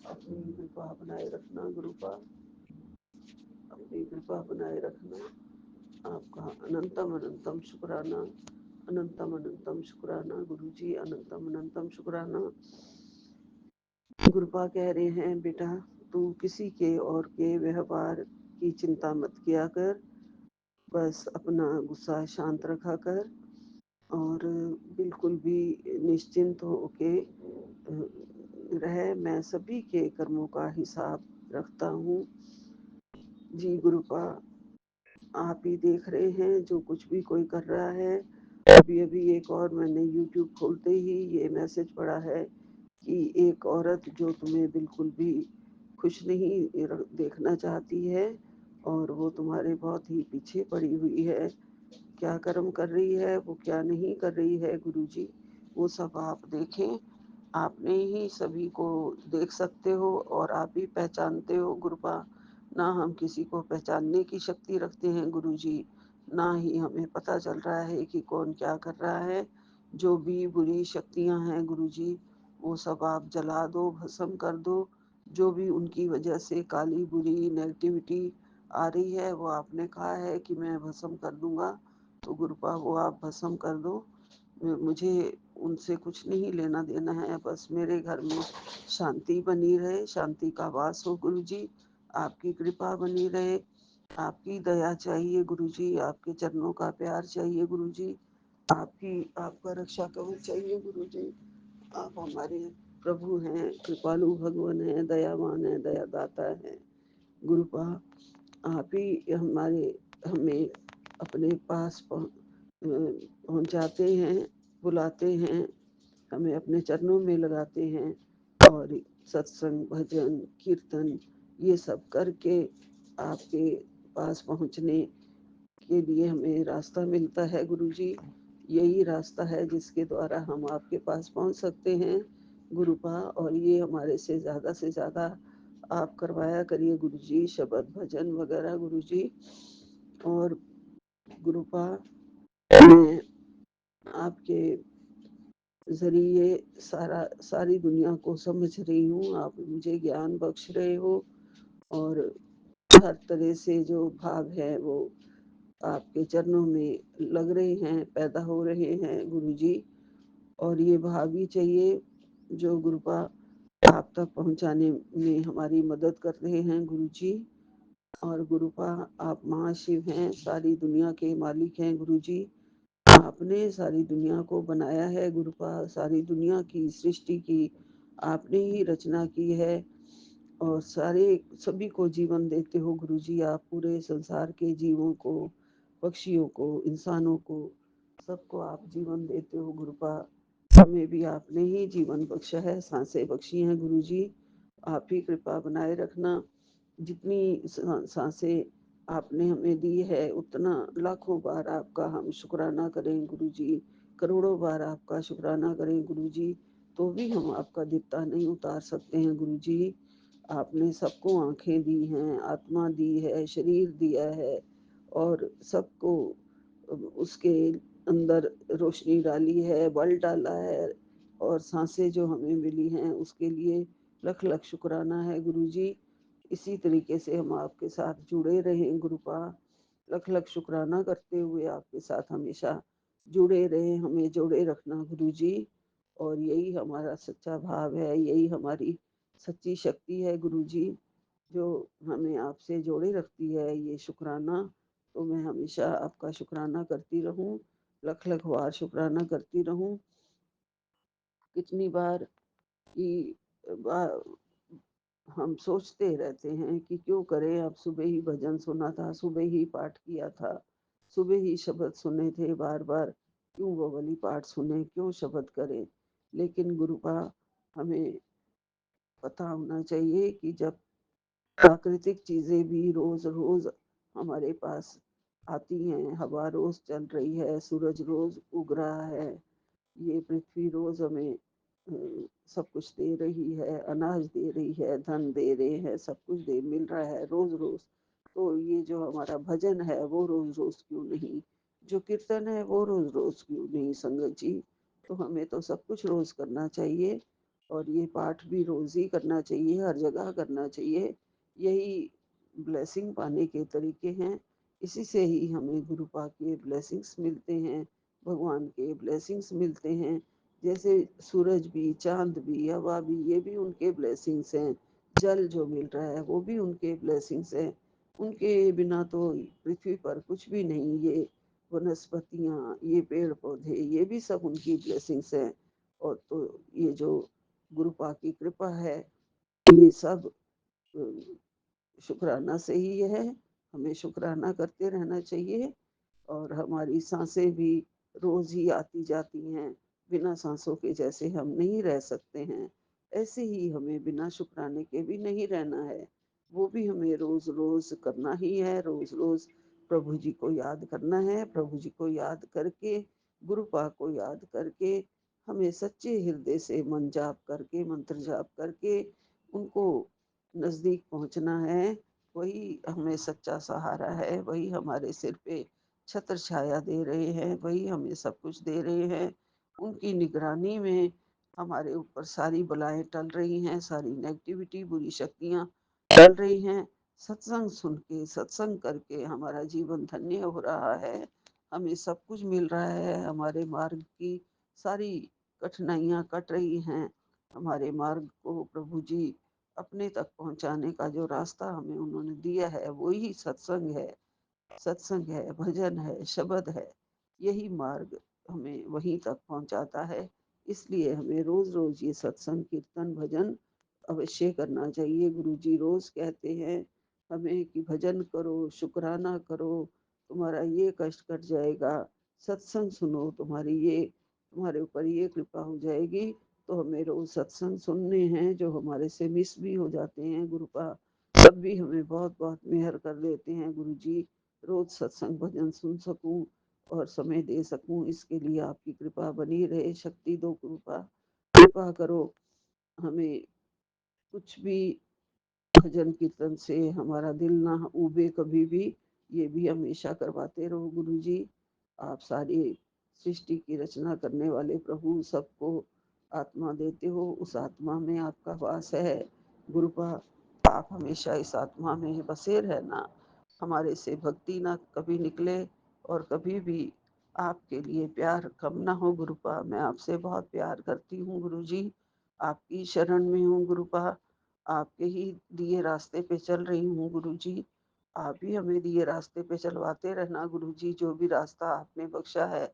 अपनी कृपा बनाए रखना गुरुपा, अपनी कृपा बनाए रखना। आपका अनंतम अनंतम शुक्राना। अनंतम अनंतम शुक्राना गुरु जी। अनंतम अनंतम शुक्राना। गुरुपा कह रहे हैं, बेटा तू किसी के और के व्यवहार की चिंता मत किया कर, बस अपना गुस्सा शांत रखा कर और बिल्कुल भी निश्चिंत होके रह। मैं सभी के कर्मों का हिसाब रखता हूँ। जी गुरुपा, आप ही देख रहे हैं जो कुछ भी कोई कर रहा है, अभी अभी एक और मैंने यूट्यूब खोलते ही ये मैसेज पढ़ा है कि एक औरत जो तुम्हें बिल्कुल भी खुश नहीं देखना चाहती है और वो तुम्हारे बहुत ही पीछे पड़ी हुई है, क्या कर्म कर रही है, वो क्या नहीं कर रही है गुरुजी, वो सब आप देखें। आपने ही सभी को देख सकते हो और आप ही पहचानते हो गुरुपा। ना हम किसी को पहचानने की शक्ति रखते हैं गुरुजी, ना ही हमें पता चल रहा है कि कौन क्या कर रहा है। जो भी बुरी शक्तियां हैं गुरुजी, वो सब आप जला दो, भस्म कर दो। जो भी उनकी वजह से काली बुरी नेगेटिविटी आ रही है, वो आपने कहा है कि मैं भस्म कर दूंगा, तो गुरुपा वो आप भस्म कर दो। मुझे उनसे कुछ नहीं लेना देना है, बस मेरे घर में शांति बनी रहे, शांति का वास हो गुरुजी। आपकी कृपा बनी रहे, आपकी दया चाहिए गुरुजी, आपके चरणों का प्यार चाहिए गुरुजी, आपका रक्षा कवच चाहिए गुरुजी। आप हमारे प्रभु हैं, कृपालु भगवान हैं, दयावान हैं, दयादाता हैं गुरुपा। आप ही हमें अपने पास पहुंचाते हैं, बुलाते हैं, हमें अपने चरणों में लगाते हैं और सत्संग, भजन, कीर्तन ये सब करके आपके पास पहुंचने के लिए हमें रास्ता मिलता है गुरुजी। यही रास्ता है जिसके द्वारा हम आपके पास पहुंच सकते हैं गुरुपा। और ये हमारे से ज़्यादा आप करवाया करिए गुरुजी, शब्द भजन वगैरह गुरुजी। और गुरुपा, मैं आपके जरिए सारी दुनिया को समझ रही हूँ, आप मुझे ज्ञान बख्श रहे हो और हर तरह से जो भाव है वो आपके चरणों में लग रहे हैं, पैदा हो रहे हैं गुरुजी। और ये भाव ही चाहिए जो गुरुपा आप तक पहुंचाने में हमारी मदद कर रहे हैं गुरुजी। और गुरुपा, आप महाशिव हैं, सारी दुनिया के मालिक हैं गुरुजी। आपने सारी दुनिया को बनाया है गुरुपा, सारी दुनिया की सृष्टि की आपने ही रचना की है और सभी को जीवन देते हो गुरुजी। आप पूरे संसार के जीवों को, पक्षियों को, इंसानों को, सबको आप जीवन देते हो गुरुपा। हमें भी आपने ही जीवन बख्शा है, सांसें बख्शी हैं गुरुजी। आप ही कृपा बनाए रखना। जितनी सांसें आपने हमें दी है उतना लाखों बार आपका हम शुक्राना करें गुरुजी, करोड़ों बार आपका शुक्राना करें गुरुजी, तो भी हम आपका दित्ता नहीं उतार सकते हैं गुरुजी। आपने सबको आंखें दी हैं, आत्मा दी है, शरीर दिया है और सबको उसके अंदर रोशनी डाली है, बल डाला है और सांसें जो हमें मिली हैं उसके लिए लख लख शुक्राना है गुरुजी। इसी तरीके से हम आपके साथ जुड़े रहें गुरुपा, लख लख शुक्राना करते हुए आपके साथ हमेशा जुड़े रहें, हमें जोड़े रखना गुरुजी। और यही हमारा सच्चा भाव है, यही हमारी सच्ची शक्ति है गुरुजी, जो हमें आपसे जोड़े रखती है। ये शुक्राना तो मैं हमेशा आपका शुक्राना करती रहूं, लख लख बार शुक्राना करती रहूं। कितनी बार कि हम सोचते रहते हैं कि क्यों करें, अब सुबह ही भजन सुना था, सुबह ही पाठ किया था, सुबह ही शब्द सुने थे, बार बार क्यों वो वाली पाठ सुने, क्यों शब्द करें। लेकिन गुरुपा, हमें पता होना चाहिए कि जब प्राकृतिक चीजें भी रोज रोज हमारे पास आती हैं, हवा रोज चल रही है, सूरज रोज उग रहा है, ये पृथ्वी रोज हमें सब कुछ दे रही है, अनाज दे रही है, धन दे रहे हैं, सब कुछ दे मिल रहा है रोज रोज। तो ये जो हमारा भजन है वो रोज रोज क्यों नहीं, जो कीर्तन है वो रोज रोज क्यों नहीं संगत जी। तो हमें तो सब कुछ रोज करना चाहिए और ये पाठ भी रोज ही करना चाहिए, हर जगह करना चाहिए। यही ब्लेसिंग पाने के तरीके हैं, इसी से ही हमें गुरुपा के ब्लेसिंग्स मिलते हैं, भगवान के ब्लेसिंग्स मिलते हैं। जैसे सूरज भी, चांद भी, हवा भी, ये भी उनके ब्लेसिंग्स हैं। जल जो मिल रहा है वो भी उनके ब्लेसिंग्स हैं। उनके बिना तो पृथ्वी पर कुछ भी नहीं, ये वनस्पतियाँ, ये पेड़ पौधे, ये भी सब उनकी ब्लेसिंग्स हैं। और तो ये जो गुरुपा की कृपा है, ये सब शुक्राना से ही है। हमें शुक्राना करते रहना चाहिए और हमारी सांसें भी रोज ही आती जाती हैं, बिना सांसों के जैसे हम नहीं रह सकते हैं, ऐसे ही हमें बिना शुक्राने के भी नहीं रहना है। वो भी हमें रोज रोज करना ही है, रोज रोज प्रभु जी को याद करना है। प्रभु जी को याद करके, गुरु पाक को याद करके, हमें सच्चे हृदय से मन जाप करके, मंत्र जाप करके उनको नजदीक पहुंचना है। वही हमें सच्चा सहारा है, वही हमारे सिर पे छत्र छाया दे रहे हैं, वही हमें सब कुछ दे रहे हैं। उनकी निगरानी में हमारे ऊपर सारी बलाएं टल रही हैं, सारी नेगेटिविटी, बुरी शक्तियां टल रही हैं। सत्संग सुन के, सत्संग करके हमारा जीवन धन्य हो रहा है, हमें सब कुछ मिल रहा है। हमारे मार्ग की सारी कठिनाइयां कट रही हैं। हमारे मार्ग को प्रभु जी अपने तक पहुंचाने का जो रास्ता हमें उन्होंने दिया है, वही सत्संग है। सत्संग है, भजन है, शब्द है, यही मार्ग हमें वहीं तक पहुंचाता है। इसलिए हमें रोज रोज ये सत्संग, कीर्तन, भजन अवश्य करना चाहिए। गुरु जी रोज कहते हैं हमें कि भजन करो, शुक्राना करो, तुम्हारा ये कष्ट कट जाएगा। सत्संग सुनो, तुम्हारे ऊपर ये कृपा हो जाएगी। तो हमें रोज सत्संग सुनने हैं, जो हमारे से मिस भी हो जाते हैं गुरुपा, तब भी हमें बहुत बहुत मेहर कर देते हैं गुरु जी। रोज सत्संग भजन सुन सकूं और समय दे सकूं, इसके लिए आपकी कृपा बनी रहे। शक्ति दो कृपा, कृपा करो। हमें कुछ भी भजन कीर्तन से हमारा दिल ना उबे कभी भी, ये भी हमेशा करवाते रहो गुरु जी। आप सारी सृष्टि की रचना करने वाले प्रभु, सबको आत्मा देते हो, उस आत्मा में आपका वास है गुरुपा। आप हमेशा इस आत्मा में बसे रहना, हमारे से भक्ति ना कभी निकले और कभी भी आपके लिए प्यार कम ना हो गुरुपा। मैं आपसे बहुत प्यार करती हूँ गुरु जी, आपकी शरण में हूँ गुरुपा, आपके ही दिए रास्ते पे चल रही हूँ गुरु जी। आप ही हमें दिए रास्ते पे चलवाते रहना गुरु जी। जो भी रास्ता आपने बख्शा है,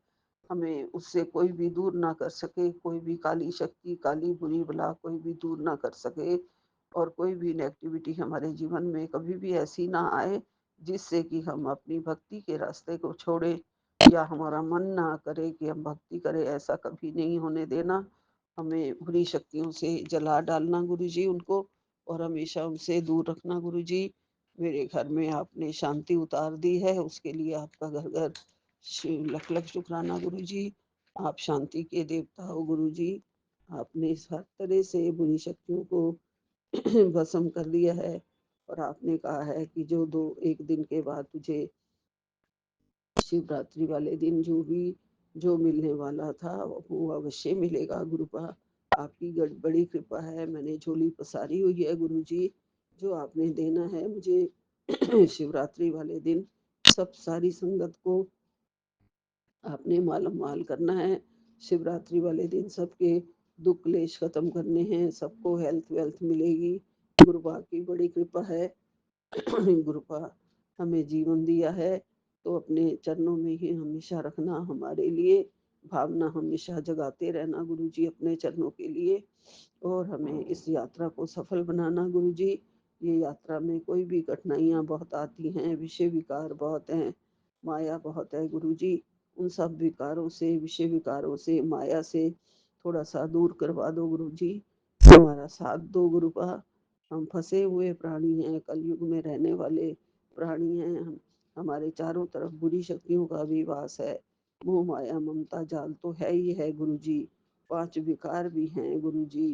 हमें उससे कोई भी दूर ना कर सके, कोई भी काली शक्ति, काली बुरी बला कोई भी दूर ना कर सके, और कोई भी नेगेटिविटी हमारे जीवन में कभी भी ऐसी ना आए जिससे कि हम अपनी भक्ति के रास्ते को छोड़े, या हमारा मन ना करे कि हम भक्ति करें। ऐसा कभी नहीं होने देना। हमें बुरी शक्तियों से जला डालना गुरु जी उनको, और हमेशा उनसे दूर रखना गुरु जी। मेरे घर में आपने शांति उतार दी है, उसके लिए आपका घर घर लख लख शुक्राना गुरु जी। आप शांति के देवता हो गुरु जी। आपने हर तरह से बुरी शक्तियों को भस्म कर दिया है, और आपने कहा है कि जो दो एक दिन के बाद तुझे शिवरात्रि वाले दिन जो मिलने वाला था वो अवश्य मिलेगा गुरुपा। आपकी बड़ी कृपा है, मैंने झोली पसारी हुई है गुरु जी। जो आपने देना है मुझे शिवरात्रि वाले दिन, सब सारी संगत को आपने मालूम माल करना है। शिवरात्रि वाले दिन सबके दुख क्लेश खत्म करने हैं, सबको हेल्थ वेल्थ मिलेगी। गुरुपा की बड़ी कृपा है। गुरुपा हमें जीवन दिया है, तो अपने चरणों में ही हमेशा रखना, हमारे लिए भावना हमेशा जगाते रहना गुरु जी अपने चरणों के लिए, और हमें इस यात्रा को सफल बनाना गुरु जी। ये यात्रा में कोई भी कठिनाइयाँ बहुत आती हैं, विषय विकार बहुत हैं, माया बहुत है गुरु जी। उन सब विकारों से, विषय विकारों से, माया से थोड़ा सा दूर करवा दो गुरु जी। हमारा साथ दो गुरुपा। हम फंसे हुए प्राणी हैं, कलयुग में रहने वाले प्राणी हैं हम। हमारे चारों तरफ बुरी शक्तियों का भी वास है। मोह माया ममता जाल तो है ही है गुरु जी। 5 विकार भी हैं गुरु जी।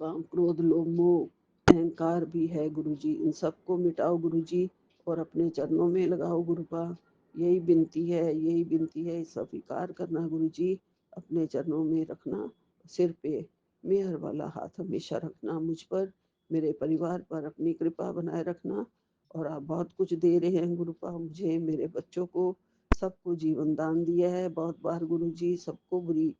काम क्रोध लोभ मोह अहंकार भी है गुरु जी। इन सबको मिटाओ गुरु जी, और अपने चरणों में लगाओ गुरुपा। यही विनती है, यही विनती है। स्वीकार करना गुरु जी, अपने चरणों में रखना, सिर पे मेहर वाला हाथ हमेशा रखना मुझ पर, मेरे परिवार पर अपनी कृपा बनाए रखना। और आप बहुत कुछ दे रहे हैं गुरुपा, मुझे, मेरे बच्चों को, सबको जीवन दान दिया है बहुत बार गुरु जी। सबको बुरी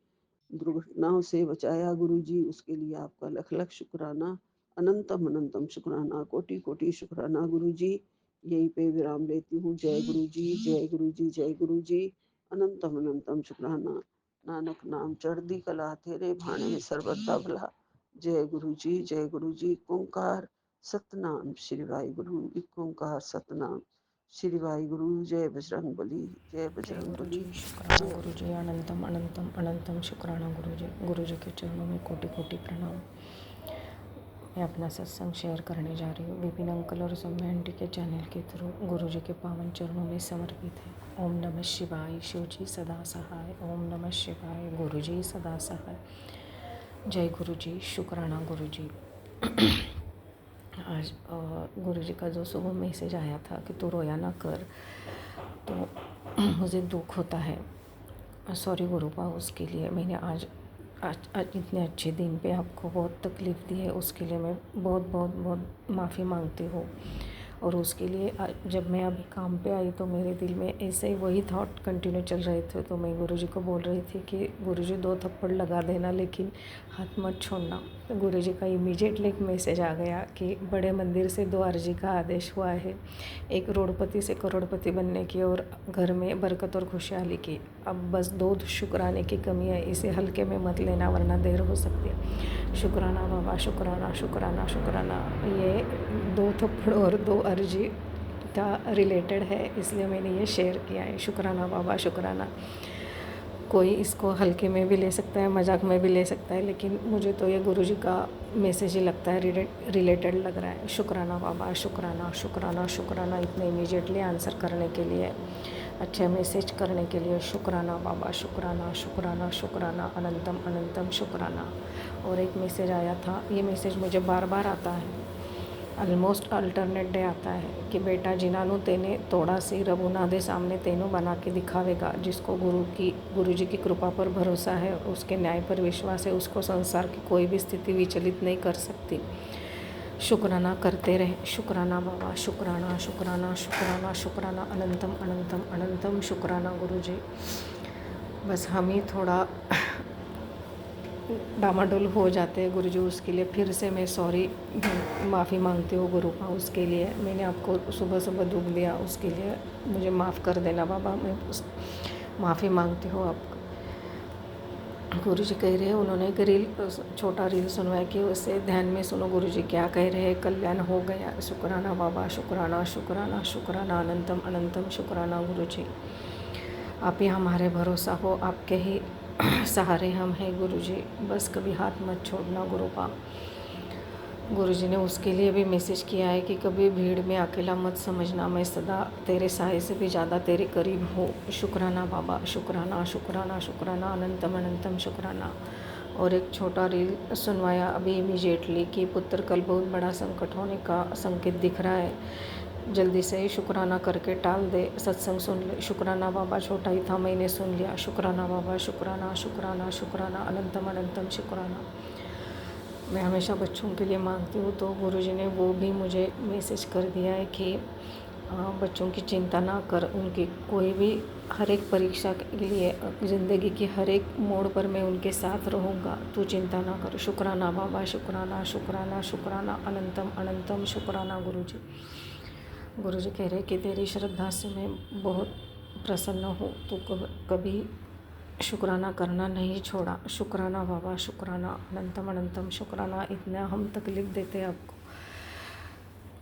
दुर्घटनाओं से बचाया गुरु जी, उसके लिए आपका लख लख शुक्राना, अनंतम अनंतम शुक्राना, कोटि कोटि शुक्राना गुरु जी। यहीं पे विराम लेती हूँ। जय गुरु जी, जय गुरु जी, जय गुरु जी। अनंतम अनंतम शुक्राना। नानक नाम चढ़दी कला, तेरे भाणे सर्बदा भला। जय गुरु जी, जय गुरु जी। ओंकार सतनाम श्री वाहिगुरु, एक ओंकार सतनाम। श्री वाहिगुरु। जय बजरंग बली, जय जय बजरंग गुरु बली। जी, शुक्राना जय गुरु जी, अनंतम अनंतम अनंतम शुक्राना गुरु जी के चरणों में कोटि कोटि प्रणाम। मैं अपना सत्संग शेयर करने जा रही हूँ। विपिन अंकल और सौम्या आंटी के चैनल के थ्रू गुरु जी के पावन चरणों में समर्पित है। ओम नमः शिवाय, शिव जी सदा सहाय। ओम नमः शिवाय, गुरु जी सदा सहाय। जय गुरु जी, शुक्राना गुरु जी। आज गुरु जी का जो सुबह मैसेज आया था कि तू रोया ना कर, तो मुझे दुख होता है। सॉरी गुरुपा, उसके लिए मैंने आज इतने अच्छे दिन पे आपको बहुत तकलीफ़ दी है, उसके लिए मैं बहुत बहुत बहुत माफ़ी मांगती हूँ। और उसके लिए जब मैं अभी काम पे आई तो मेरे दिल में ऐसे ही वही थॉट कंटिन्यू चल रहे थे। तो मैं गुरुजी को बोल रही थी कि गुरुजी 2 थप्पड़ लगा देना, लेकिन हाथ मत छोड़ना। तो गुरुजी का इमीडिएटली एक मैसेज आ गया कि बड़े मंदिर से 2 अर्जी का आदेश हुआ है, एक करोड़पति से करोड़पति बनने की और घर में बरकत और खुशहाली की। अब बस 2 शुक्राने की कमी है, इसे हल्के में मत लेना वरना देर हो सकती है। शुक्राना बाबा, शुक्राना शुक्राना शुक्राना। ये 2 थप्पड़ और 2 अर्जी का रिलेटेड है, इसलिए मैंने ये शेयर किया है। शुक्राना बाबा, शुक्राना। कोई इसको हल्के में भी ले सकता है, मजाक में भी ले सकता है, लेकिन मुझे तो ये गुरुजी का मैसेज ही लगता है, रिलेटेड लग रहा है। शुक्राना बाबा, शुक्राना शुक्राना शुक्राना। इतने इमीडिएटली आंसर करने के लिए, अच्छे मैसेज करने के लिए शुक्राना बाबा, शुक्राना शुक्राना शुक्राना, अनंतम अनंतम शुक्राना। और एक मैसेज आया था, ये मैसेज मुझे बार बार आता है, ऑलमोस्ट अल्टरनेट डे आता है कि बेटा जिन्होंने तेने तोड़ा सी रब उन्हां दे सामने तेनों बना के दिखावेगा। जिसको गुरु जी की कृपा पर भरोसा है, उसके न्याय पर विश्वास है, उसको संसार की कोई भी स्थिति विचलित नहीं कर सकती। शुक्राना करते रहे। शुक्राना बाबा, शुक्राना शुक्राना शुक्राना शुक्राना, अनंतम अनंतम अनंतम शुक्राना गुरु जी। बस हम ही थोड़ा डामाडोल हो जाते हैं गुरुजी, उसके लिए फिर से मैं सॉरी माफ़ी मांगती हूँ गुरुपा। उसके लिए मैंने आपको सुबह सुबह दुख दिया, उसके लिए मुझे माफ़ कर देना बाबा। मैं माफ़ी मांगती हूँ आपको। गुरुजी कह रहे हैं, उन्होंने एक छोटा रील सुनवाया कि उसे ध्यान में सुनो गुरुजी क्या कह रहे हैं, कल्याण हो गया। शुक्राना बाबा, शुक्राना शुक्राना शुक्राना, अनंतम अनंतम शुक्राना गुरुजी। आप ही हमारे भरोसा हो, आपके ही सहारे हम हैं गुरुजी। बस कभी हाथ मत छोड़ना गुरुपा। गुरुजी ने उसके लिए भी मैसेज किया है कि कभी भीड़ में अकेला मत समझना, मैं सदा तेरे सहाय से भी ज़्यादा तेरे करीब हूँ। शुक्राना बाबा, शुक्राना शुक्राना शुक्राना, अनंतम अनंतम शुक्राना। और एक छोटा रील सुनवाया अभी इमीडिएटली कि पुत्र कल बहुत बड़ा संकट होने का संकेत दिख रहा है, जल्दी से ही शुक्राना करके टाल दे, सत्संग सुन ले। शुक्राना बाबा, छोटा ही था मैंने सुन लिया। शुक्राना बाबा, शुक्राना शुक्राना शुक्राना, अनंतम अनंतम शुक्राना। मैं हमेशा बच्चों के लिए मांगती हूँ, तो गुरुजी ने वो भी मुझे मैसेज कर दिया है कि बच्चों की चिंता ना कर, उनकी कोई भी हर एक परीक्षा के लिए ज़िंदगी की हर एक मोड़ पर मैं उनके साथ रहूँगा, तू चिंता ना कर। शुक्राना बाबा, शुक्राना शुक्राना शुक्राना, अनंतम अनंतम शुक्राना गुरुजी। गुरुजी कह रहे कि तेरी श्रद्धा से मैं बहुत प्रसन्न हूँ, तो कभी शुक्राना करना नहीं छोड़ा। शुक्राना बाबा, शुक्राना, अनंतम अनंतम शुक्राना। इतना हम तकलीफ़ देते हैं आपको,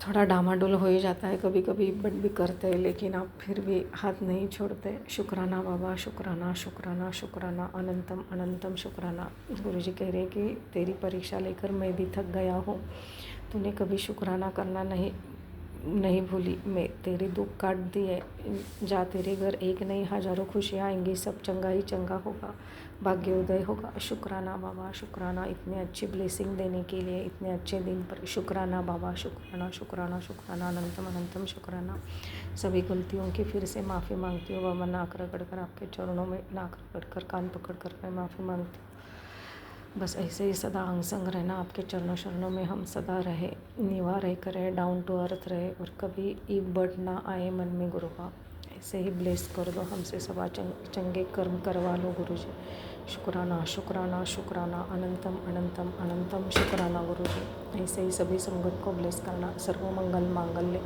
थोड़ा डामाडोल हो ही जाता है कभी कभी, बट भी करते हैं, लेकिन आप फिर भी हाथ नहीं छोड़ते। शुक्राना बाबा, शुक्राना शुक्राना शुक्राना, अनंतम अनंतम शुक्राना। गुरुजी कह रहे कि तेरी परीक्षा लेकर मैं भी थक गया हूँ, तूने कभी शुक्राना करना नहीं भूली। मैं तेरे दुख काट दिए, जा तेरे घर एक नहीं हज़ारों खुशियाँ आएंगी, सब चंगा ही चंगा होगा, भाग्य उदय होगा। शुक्राना बाबा, शुक्राना इतने अच्छी ब्लेसिंग देने के लिए, इतने अच्छे दिन पर। शुक्राना बाबा, शुक्राना शुक्राना शुक्राना, अनंतम अनंतम शुक्राना। सभी गलतियों की फिर से माफ़ी मांगती हूँ बाबा। नाक रगड़ कर आपके चरणों में, नाक रगड़ कर, कान पकड़ कर मैं माफ़ी मांगती हूँ। बस ऐसे ही सदा अंग संग रहना, आपके चरणों शरणों में हम सदा रहे, निवा रह कर रहे, डाउन टू अर्थ रहे, और कभी ईव बट ना आए मन में गुरुपा। ऐसे ही ब्लेस कर दो, हमसे सवा चंगे कर्म करवा लो गुरुजी। शुक्राना शुक्राना शुक्राना, अनंतम अनंतम अनंतम शुक्राना गुरुजी। ऐसे ही सभी संगत को ब्लेस करना। सर्व मंगल मांगल्य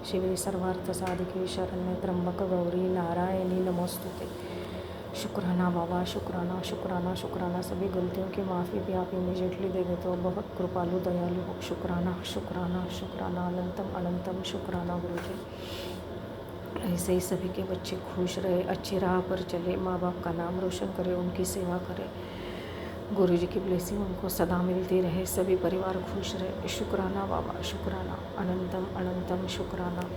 शिवे सर्वार्थ साधिके शरण्य त्र्यंबक गौरी नारायणी नमोस्तुते। शुक्राना बाबा, शुक्राना शुक्राना शुक्राना। सभी गलतियों की माफ़ी भी आप इमीडिएटली दे देते हो, बहुत कृपालु दयालु हो। शुक्राना शुक्राना शुक्राना, अनंतम अनंतम शुक्राना गुरुजी। ऐसे ही सभी के बच्चे खुश रहे, अच्छी राह पर चले, माँ बाप का नाम रोशन करे, उनकी सेवा करे। गुरु जी की ब्लेसिंग उनको सदा मिलती रहे, सभी परिवार खुश रहे। शुक्राना बाबा, शुक्राना, अनंतम अनंतम शुक्राना,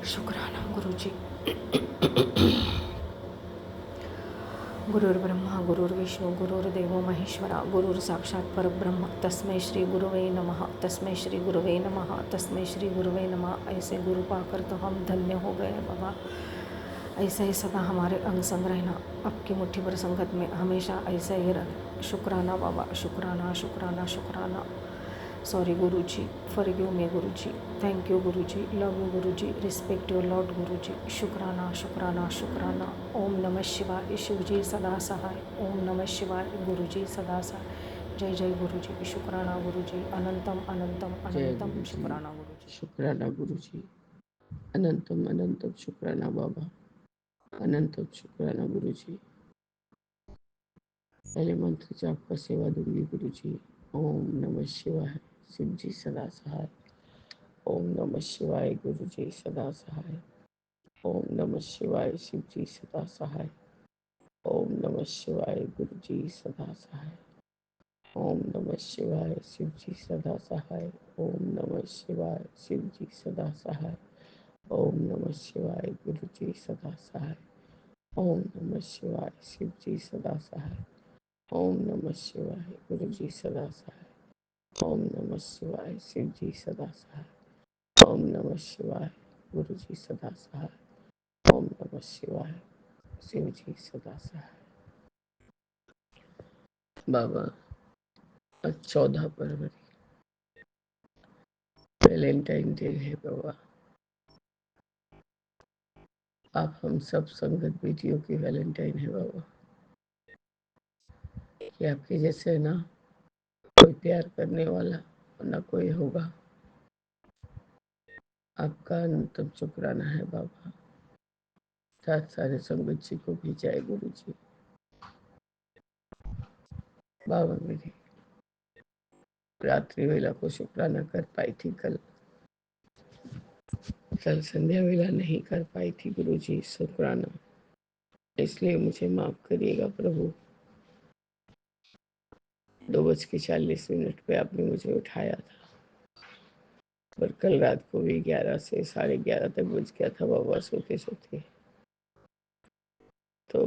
शुक्राना गुरु जी। गुरुर्ब्रह्मा गुरुर्विष्णु गुरुर्देवो महेश्वरा, गुरुर साक्षात परब्रह्म, तस्मै श्री गुरुवे नमः, तस्मै श्री गुरुवे नमः, तस्मै श्री गुरुवे नमः। ऐसे गुरु पाकर तो हम धन्य हो गए बाबा। ऐसे ही सदा हमारे अंग संग रहना, आपकी मुट्ठी भर संगत में हमेशा ऐसे ही रहे। शुक्राना बाबा, शुक्राना शुक्राना शुक्राना। Sorry Guru ji, forgive me Guru ji, thank you Guru ji, love you Guru ji, respect your Lord गुरु जी। शुक्राना शुक्राना शुक्राना। ओम नमः शिवाय, शिव जी सदा सहाय। ओम नमः शिवाय, गुरु जी सदा सहाय। जय जय गुरु जी, शुक्राना गुरु जी, अनंतम अनंतम जय अनंतम गुरु जी, शुक्राना गुरु जी। शुक्राना गुरु जी, अनंतम अनंतम शुक्राना बाबा, अनंतम शुक्राना गुरु जी। पहले मंत्र जाप का सेवा दूंगी गुरु जी। ओम नमः शिवाय, शिव जी सदा सहाय। ओम नमः शिवाय, गुरु जी सदा सहाय। ओम नमः शिवाय, शिव जी सदा सहाय। ओम नमः शिवाय, गुरु जी सदा सहाय। ओम नमः शिवाय, शिव जी सदा सहाय। ओम नमः शिवाय, शिव जी सदा सहाय। ओम नमः शिवाय, गुरु जी सदा सहाय। ओम नमः शिवाय, शिव जी सदा सहाय। ओम नमः शिवाय, गुरु जी सदा सहाय। ओम नमः शिवाय, शिव जी सदा सहाय। ओम नमः शिवाय, गुरु जी सदा सहाय। ओम नमः शिवाय, शिव जी सदा सहाय। बाबा, आज 14 फरवरी वैलेंटाइन डे है बाबा। आप हम सब संगत बेटियों की वैलेंटाइन है बाबा। कि आपके जैसे ना कोई प्यार करने वाला और ना कोई होगा। आपका अनंतम शुक्राना है बाबा। साथ सारे संगत जी को भी जय गुरु जी। बाबा मेरी रात्रि वेला को शुक्राना कर पाई थी कल संध्या वेला नहीं कर पाई थी गुरु जी शुक्राना, इसलिए मुझे माफ करिएगा प्रभु। 2:40 पे आपने मुझे उठाया था, पर कल रात को भी 11 से 11:30 तक बज गया था बाबा सोते सोते। तो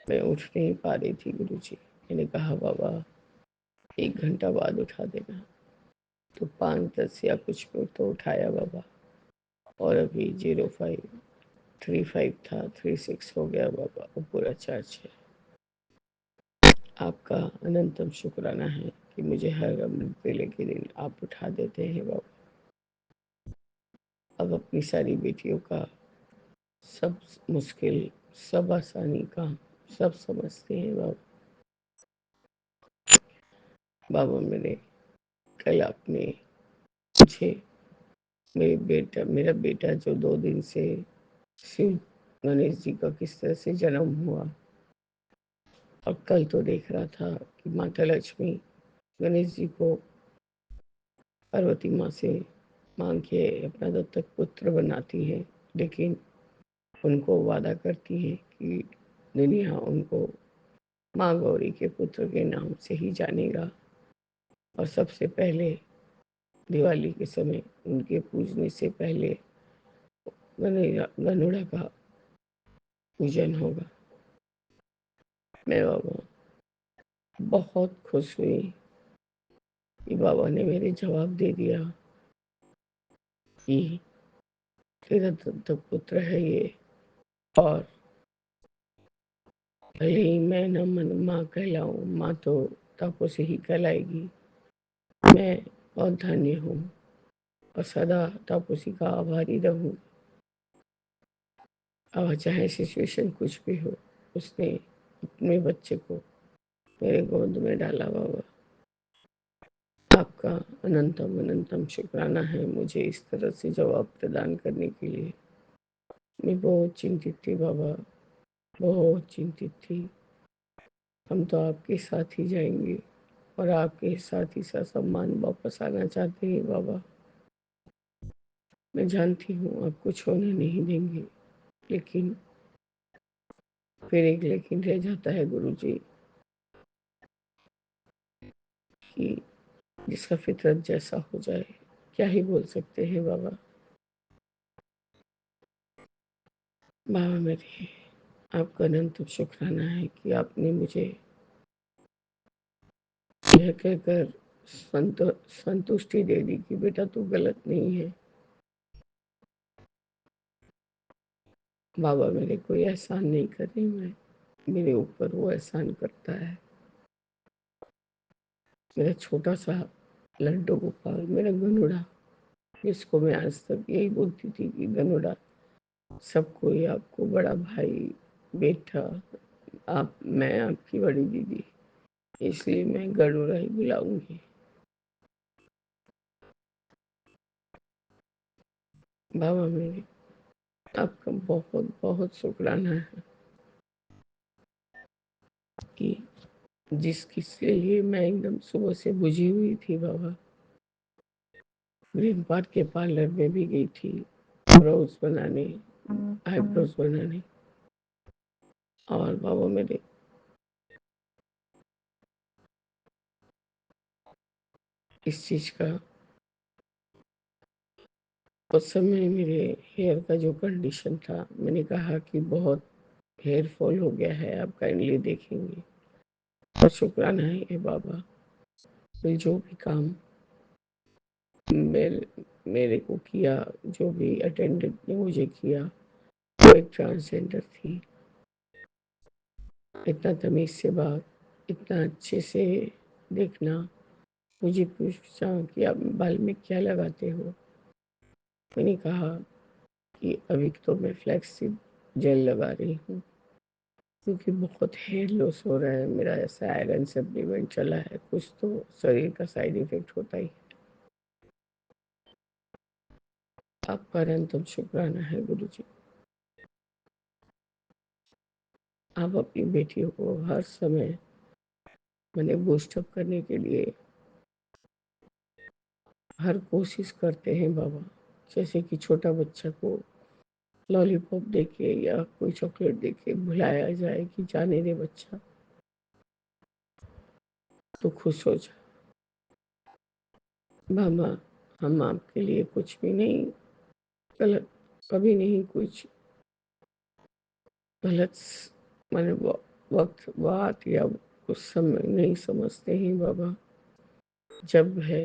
मैं उठ नहीं पा रही थी गुरु जी। मैंने कहा बाबा 1 घंटा बाद उठा देना, तो 5:10 या कुछ में तो उठाया बाबा। और अभी 0535 था, 36 हो गया बाबा, वो पूरा चार्ज है। आपका अनंतम शुक्राना है कि मुझे हर अमृत वेले के दिन आप उठा देते हैं बाबा। अब अपनी सारी बेटियों का सब मुश्किल, सब आसानी का सब समझते हैं बाबा। बाबा मेरे कल आपने मुझे मेरा बेटा जो 2 दिन से शिव गणेश जी का किस तरह से जन्म हुआ, और कल तो देख रहा था कि माता लक्ष्मी गणेश जी को पार्वती माँ से मांग के अपना दत्तक पुत्र बनाती है, लेकिन उनको वादा करती है कि दुनिया उनको माँ गौरी के पुत्र के नाम से ही जानेगा। और सबसे पहले दिवाली के समय उनके पूजने से पहले गनुड़ा का पूजन होगा। मैं बाबा बहुत खुश हुई कि बाबा ने मेरे जवाब दे दिया कि तेरा दत्तक पुत्र है ये, और भले ही मैं न मन माँ कहलाऊं, माँ तो तापों से ही कहलाएगी। मैं बहुत धन्य हूँ और सदा तापोसी का आभारी रहूं। अब चाहे सिचुएशन कुछ भी हो, उसने अपने बच्चे को मेरे गोद में डाला बाबा। आपका अनंतम अनंतम शुक्राना है मुझे इस तरह से जवाब प्रदान करने के लिए। मैं बहुत चिंतित थी बाबा, बहुत चिंतित थी। हम तो आपके साथ ही जाएंगे और आपके साथ ही सम्मान वापस आना चाहते हैं बाबा। मैं जानती हूँ आप कुछ होने नहीं देंगे, लेकिन फिर एक लेकिन रह जाता है गुरुजी, कि जिसका फितरत जैसा हो जाए। क्या ही बोल सकते हैं बाबा। बाबा मेरे, आपका अनंत शुक्राना है कि आपने मुझे यह कहकर संतुष्टि दे दी कि बेटा तू गलत नहीं है। बाबा मेरे कोई एहसान नहीं करे, मैं मेरे ऊपर वो एहसान करता है। मेरा छोटा सा लड्डू गोपाल, मेरा गनुड़ा, जिसको मैं आज तक यही बोलती थी कि गनुड़ा, सब कोई आपको बड़ा भाई, बेटा, आप, मैं आपकी बड़ी दीदी, इसलिए मैं गनुड़ा ही बुलाऊंगी। बाबा मेरे, आपका बहुत बहुत शुक्राना है कि जिस किसके लिए मैं एकदम सुबह से बुझी हुई थी बाबा, ग्रीन पार्क के पार्लर में भी गई थी, ब्रोज बनाने, आईब्रोज बनाने, और बाबा मेरे इस चीज का, उस समय मेरे हेयर का जो कंडीशन था, मैंने कहा कि बहुत हेयर फॉल हो गया है, आप काइंडली देखेंगे। और शुक्राना है ये बाबा, फिर जो भी काम मेरे को किया, जो भी अटेंडेंट ने मुझे किया, वो एक ट्रांसजेंडर थी। इतना तमीज से बात, इतना अच्छे से देखना। मुझे पूछा कि आप बाल में क्या लगाते हो, मैंने कहा कि अभी तो मैं फ्लैक्सी जेल लगा रही हूँ, क्योंकि बहुत हेयर लॉस हो रहा है मेरा। ऐसा आयरन सप्लीमेंट चला है, कुछ तो शरीर का साइड इफेक्ट होता ही। आपका अनंतम शुक्राना है गुरु जी। आप अपनी बेटियों को हर समय मैंने बूस्टअप करने के लिए हर कोशिश करते हैं बाबा। जैसे कि छोटा बच्चा को लॉलीपॉप देके या कोई चॉकलेट देके भुलाया जाए कि जाने दे बच्चा, तो खुश हो जा। बाबा, हम आपके लिए कुछ भी नहीं गलत, कभी नहीं कुछ गलत मैंने वक्त बात या उस समय नहीं समझते ही बाबा। जब है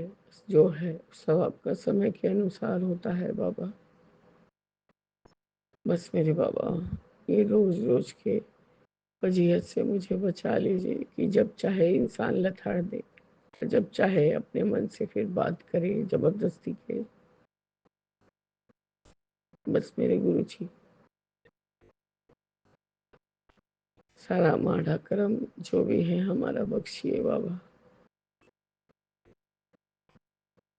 जो है सब आपका समय के अनुसार होता है बाबा। बस मेरे बाबा, ये रोज रोज के वजीयत से मुझे बचा लीजिए कि जब चाहे इंसान लथाड़ दे, जब चाहे अपने मन से फिर बात करे जबरदस्ती के। बस मेरे गुरु जी, सारा माड़ा करम जो भी है हमारा बख्शिए बाबा।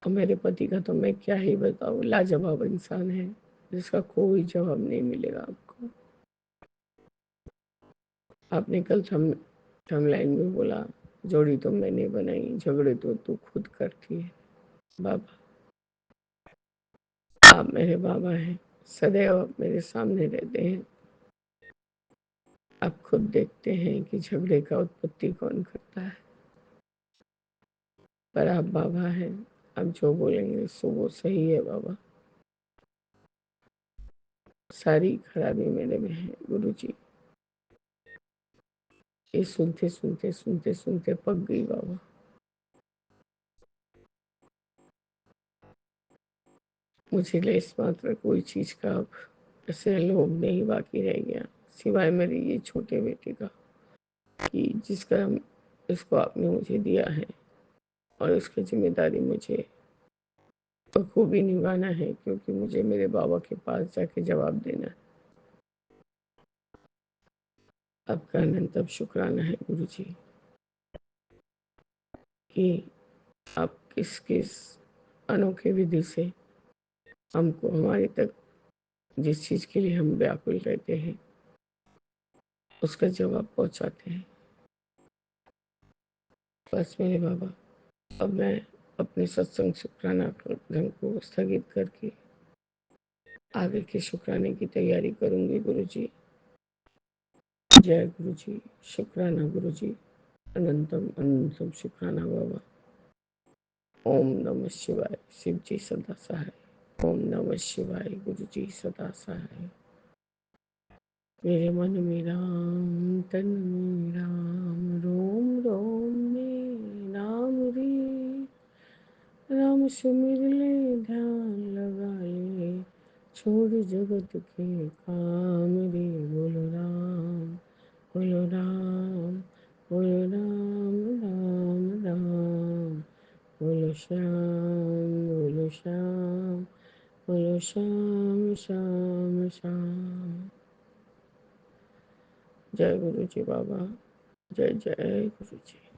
और मेरे पति का तो मैं क्या ही बताऊँ, लाजवाब इंसान है, जिसका कोई जवाब नहीं मिलेगा आपको। आपने कल थमलाइन में बोला, जोड़ी तो मैंने बनाई, झगड़े तो तू खुद करती है। बाबा, आप मेरे बाबा हैं, सदैव आप मेरे सामने रहते हैं। आप खुद देखते हैं कि झगड़े का उत्पत्ति कौन करता है, पर आप बाबा हैं, आप जो बोलेंगे सो वो सही है बाबा। सारी खराबी मेरे में है गुरु जी। ये सुनते सुनते सुनते सुनते पक गई बाबा। मुझे लेस मात्र कोई चीज का अब ऐसे लोभ नहीं बाकी रह गया, सिवाय मेरे ये छोटे बेटे का, कि जिसका इसको आपने मुझे दिया है, और उसकी जिम्मेदारी मुझे बखूबी निभाना है, क्योंकि मुझे मेरे बाबा के पास जाके जवाब देना है। आपका अनंतम शुक्राना है गुरु जी, कि आप किस किस अनोखे विधि से हमको हमारे तक जिस चीज के लिए हम व्याकुल रहते हैं उसका जवाब पहुंचाते हैं। बस मेरे बाबा, अब मैं अपने सत्संग शुक्राना ढंग को स्थगित करके आगे के शुक्राने की तैयारी करूंगी गुरु जी। जय गुरु जी। शुक्राना गुरु जी। अनंतम अनंतम शुक्राना बाबा। ओम नमः शिवाय। शिव जी सदा सहाय। ओम नमः शिवाय। गुरु जी सदा सहाय। मेरे मन में राम, तन में राम, रोम रोम में राम रे। राम सुमिर ले, ध्यान लगा ले, छोड़ जगत के काम रे। बोलो राम, बोलो राम, बोलो राम राम राम। बोलो श्याम, बोलो श्याम, बोलो श्याम श्याम श्याम। जय गुरु जी बाबा। जय जय गुरु जी।